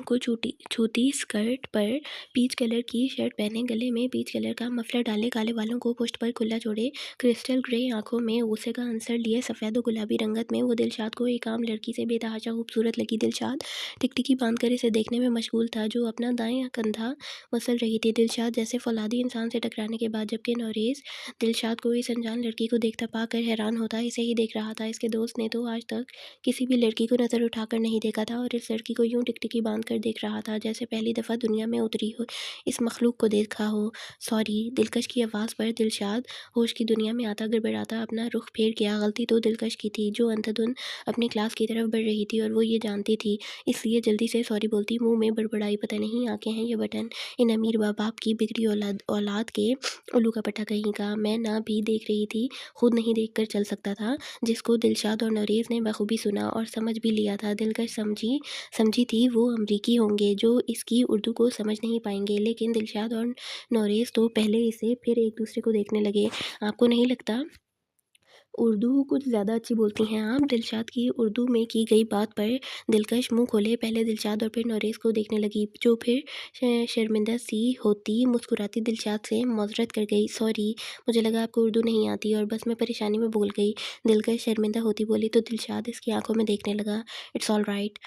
को छूती स्कर्ट पर पीच कलर की शर्ट पहने, गले में पीच कलर का मफलर डाले, काले बालों को पुश्त पर खुला छोड़े, क्रिस्टल ग्रे आंखों में गुस्से का अंसर लिए, सफ़ेद और गुलाबी रंगत में वो दिलशाद को एक आम लड़की से बेतहाशा खूबसूरत लगी। दिलशाद टिकटिकी बांधकर इसे देखने में मशगूल था, जो अपना दाएं कंधा मसल रही थी। दिलशाद जैसे फौलादी इंसान से टकराने के बाद, जबकि नौरेज़ दिलशाद को इस अनजान लड़की को देखता पाकर हैरान होता इसे ही देख रहा था। इसके दोस्त ने तो आज तक किसी भी लड़की को नज़र उठाकर नहीं देखा था और इस लड़की को यूं टिकटिकी बांध कर देख रहा था जैसे पहली दफ़ा दुनिया में उतरी हो, इस मखलूक को देखा हो। सॉरी, दिलकश की आवाज़ पर दिलशाद होश की दुनिया में आता गड़बड़ाता अपना रुख फेर गया। गलती तो दिलकश की थी, जो अंधाधुंध अपनी क्लास की तरफ बढ़ रही थी और वो ये जानती थी, इसलिए जल्दी से सॉरी बोलती, मुंह में बड़बड़ाई, पता नहीं आंखें हैं या बटन, इन अमीर बाप की बिगड़ी औलाद के उल्लू का पट्टा कहीं का। मैं ना भी देख रही थी, खुद नहीं देख कर चल सकता था, जिसको दिलशाद और नौरेज़ ने बखूबी सुना और समझ भी लिया था। दिलकश समझी थी वो अमरीकी होंगे जो इसकी उर्दू को समझ नहीं पाएंगे, लेकिन दिलशाद और नौरेज़ तो पहले इसे फिर एक दूसरे को देखने लगे। आपको नहीं लगता उर्दू कुछ ज़्यादा अच्छी बोलती हैं आप? दिलशाद की उर्दू में की गई बात पर दिलकश मुंह खोले पहले दिलशाद और फिर नौरेज़ को देखने लगी, जो फिर शर्मिंदा सी होती मुस्कुराती दिलशाद से माजरत कर गई, सॉरी, मुझे लगा आपको उर्दू नहीं आती और बस मैं परेशानी में बोल गई। दिलकश शर्मिंदा होती बोली तो दिलशाद इसकी आंखों में देखने लगा। इट्स ऑल राइट,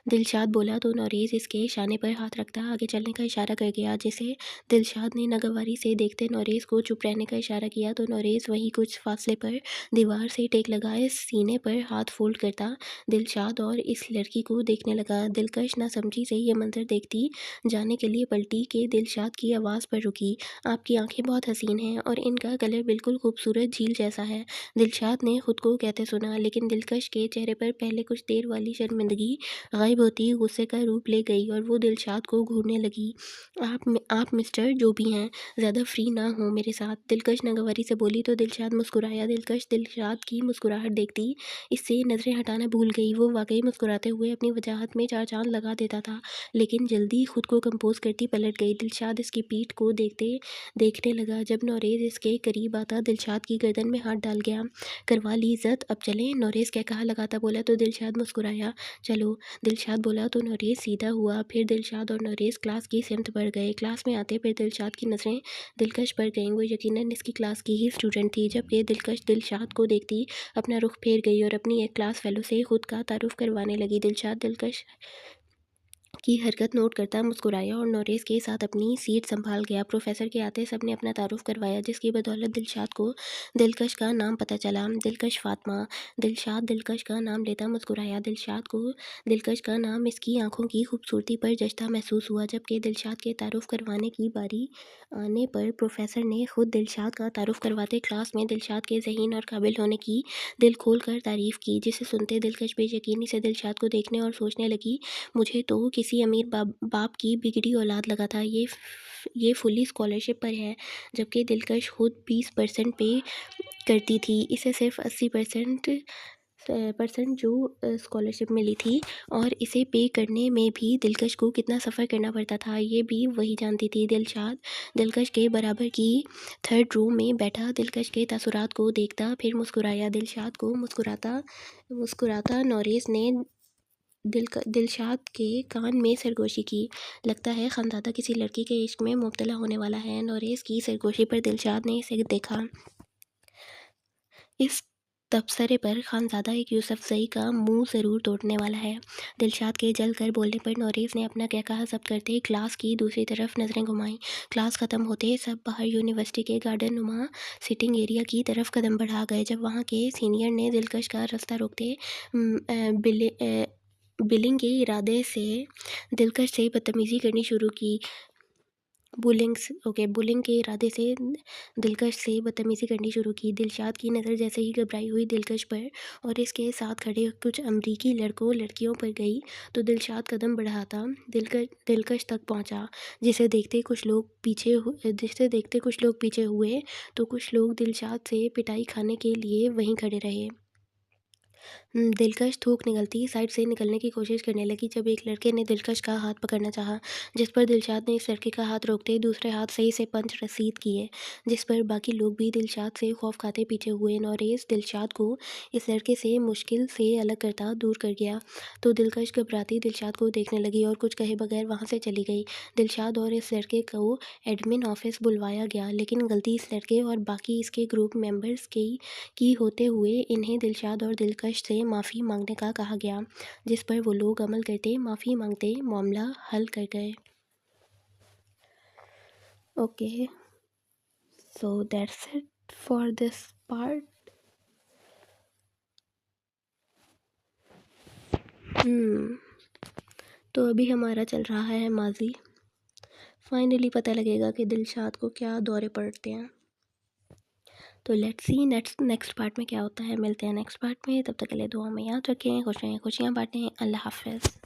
दिलशाद बोला तो नौरेज़ इसके शाने पर हाथ रखता आगे चलने का इशारा कर गया, जिसे दिलशाद ने नागवारी से देखते नौरेज़ को चुप रहने का इशारा किया, तो नौरेज़ वहीं कुछ फासले पर दीवार से टेक लगाए सीने पर हाथ फोल्ड करता दिलशाद और इस लड़की को देखने लगा। दिलकश ना समझी से ये मंजर देखती जाने के लिए पलटी के दिलशाद की आवाज़ पर रुकी, आपकी आंखें बहुत हसीन हैं और इनका कलर बिल्कुल खूबसूरत झील जैसा है। दिलशाद ने खुद को कहते सुना, लेकिन दिलकश के चेहरे पर पहले कुछ देर वाली शर्मिंदगी गायब होती गुस्से का रूप ले गई और वो दिलशाद को घूरने लगी। आप मिस्टर जो भी हैं, ज़्यादा फ्री ना हो मेरे साथ, दिलकश नागवारी से बोली तो दिलशाद मुस्कुराया। दिलकश दिलशाद की मुस्कुराहट देखती इससे नज़रें हटाना भूल गई। वो वाकई मुस्कुराते हुए अपनी वजाहत में चार चांद लगा देता था, लेकिन जल्दी खुद को कंपोज करती पलट गई। दिलशाद इसकी पीठ को देखने लगा। जब नौरेज़ इसके करीब आता दिलशाद की गर्दन में हाथ डाल गया। करवा ली इज़्ज़त, अब चलें, नौरेज़ क्या कहा लगाता बोला तो दिलशाद मुस्कुराया। चलो, दिलशाद बोला तो नौरेज़ सीधा हुआ। फिर दिलशाद और नौरेज़ क्लास की सिमत बढ़ गए। क्लास में आते फिर दिलशाद की नज़रें दिलकश पर गईं। वो यकीनन इसकी क्लास की ही स्टूडेंट थी। जबकि दिलकश दिलशाद को देखती अपना रुख फेर गई और अपनी एक क्लास फेलो से खुद का तारुफ करवाने लगी। दिलशाद दिलकश की हरकत नोट करता मुस्कुराया और नौरेज़ के साथ अपनी सीट संभाल गया। प्रोफेसर के आते सबने अपना तारुफ करवाया, जिसकी बदौलत दिलशाद को दिलकश का नाम पता चला। दिलकश फातिमा। दिलशाद दिलकश का नाम लेता मुस्कुराया। दिलशाद को दिलकश का नाम इसकी आंखों की खूबसूरती पर जचता महसूस हुआ। जबकि दिलशाद के तारुफ करवाने की बारी आने पर प्रोफेसर ने खुद दिलशाद का तारुफ करवाते क्लास में दिलशाद के ज़हीन और काबिल होने की दिल खोल कर तारीफ़ की, जिसे सुनते दिलकश बेयकीनी से दिलशाद को देखने और सोचने लगी, मुझे तो किसी अमीर बाप की बिगड़ी औलाद लगा था, ये फुल्ली स्कॉलरशिप पर है। जबकि दिलकश खुद 20% पे करती थी, इसे सिर्फ 80% जो स्कॉलरशिप मिली थी, और इसे पे करने में भी दिलकश को कितना सफ़र करना पड़ता था ये भी वही जानती थी। दिलशाद दिलकश के बराबर की थर्ड रो में बैठा दिलकश के तासुरात को देखता फिर मुस्कुराया। दिलशाद को मुस्कुराता मुस्कुराता नौरेज़ ने दिलशाद के कान में सरगोशी की। लगता है खानदादा किसी लड़की के इश्क में मुब्तला होने वाला है। नौरेज़ की सरगोशी पर दिलशाद ने इसे देखा। इस तबसरे पर खानज़ादा एक यूसुफ़ज़ई का मुंह ज़रूर तोड़ने वाला है। दिलशाद के जल कर बोलने पर नौरेज़ ने अपना क्या कहा जब्त करते क्लास की दूसरी तरफ नज़रें घुमाईं। क्लास ख़त्म होते सब बाहर यूनिवर्सिटी के गार्डन नुमा सिटिंग एरिया की तरफ कदम बढ़ा गए। जब वहाँ के सीनियर ने दिलकश का रास्ता रोकते बिलिंग के इरादे से दिलकश से बदतमीज़ी करनी शुरू की। बुलिंग के इरादे से दिलकश से बदतमीज़ी करनी शुरू की। दिलशाद की नज़र जैसे ही घबराई हुई दिलकश पर और इसके साथ खड़े कुछ अमरीकी लड़कियों पर गई तो दिलशाद कदम बढ़ाता दिलकश तक पहुंचा, जिसे देखते कुछ लोग पीछे हुए तो कुछ लोग दिलशाद से पिटाई खाने के लिए वहीं खड़े रहे। दिलकश थूक निकलती साइड से निकलने की कोशिश करने लगी जब एक लड़के ने दिलकश का हाथ पकड़ना चाहा, जिस पर दिलशाद ने इस लड़के का हाथ रोकते ही दूसरे हाथ सही से पंच रसीद किए, जिस पर बाकी लोग भी दिलशाद से खौफ खाते पीछे हुए। नौरेज़ दिलशाद को इस लड़के से मुश्किल से अलग करता दूर कर गया तो दिलकश घबराती दिलशाद को देखने लगी और कुछ कहे बगैर वहाँ से चली गई। दिलशाद और इस लड़के को एडमिन ऑफिस बुलवाया गया, लेकिन गलती इस लड़के और बाकी इसके ग्रुप मेंबर्स की होते हुए इन्हें दिलशाद और दिलकश से माफ़ी मांगने का कहा गया, जिस पर वो लोग अमल करते माफ़ी मांगते मामला हल कर गए। Okay, so that's it for this part. तो अभी हमारा चल रहा है माजी। फाइनली पता लगेगा कि दिलशाद को क्या दौरे पड़ते हैं। तो लेट्स सी नेक्स्ट पार्ट में क्या होता है। मिलते हैं नेक्स्ट पार्ट में, तब तक के लिए दुआ में याद रखें, खुशियाँ बांटें। अल्लाह हाफ़िज़।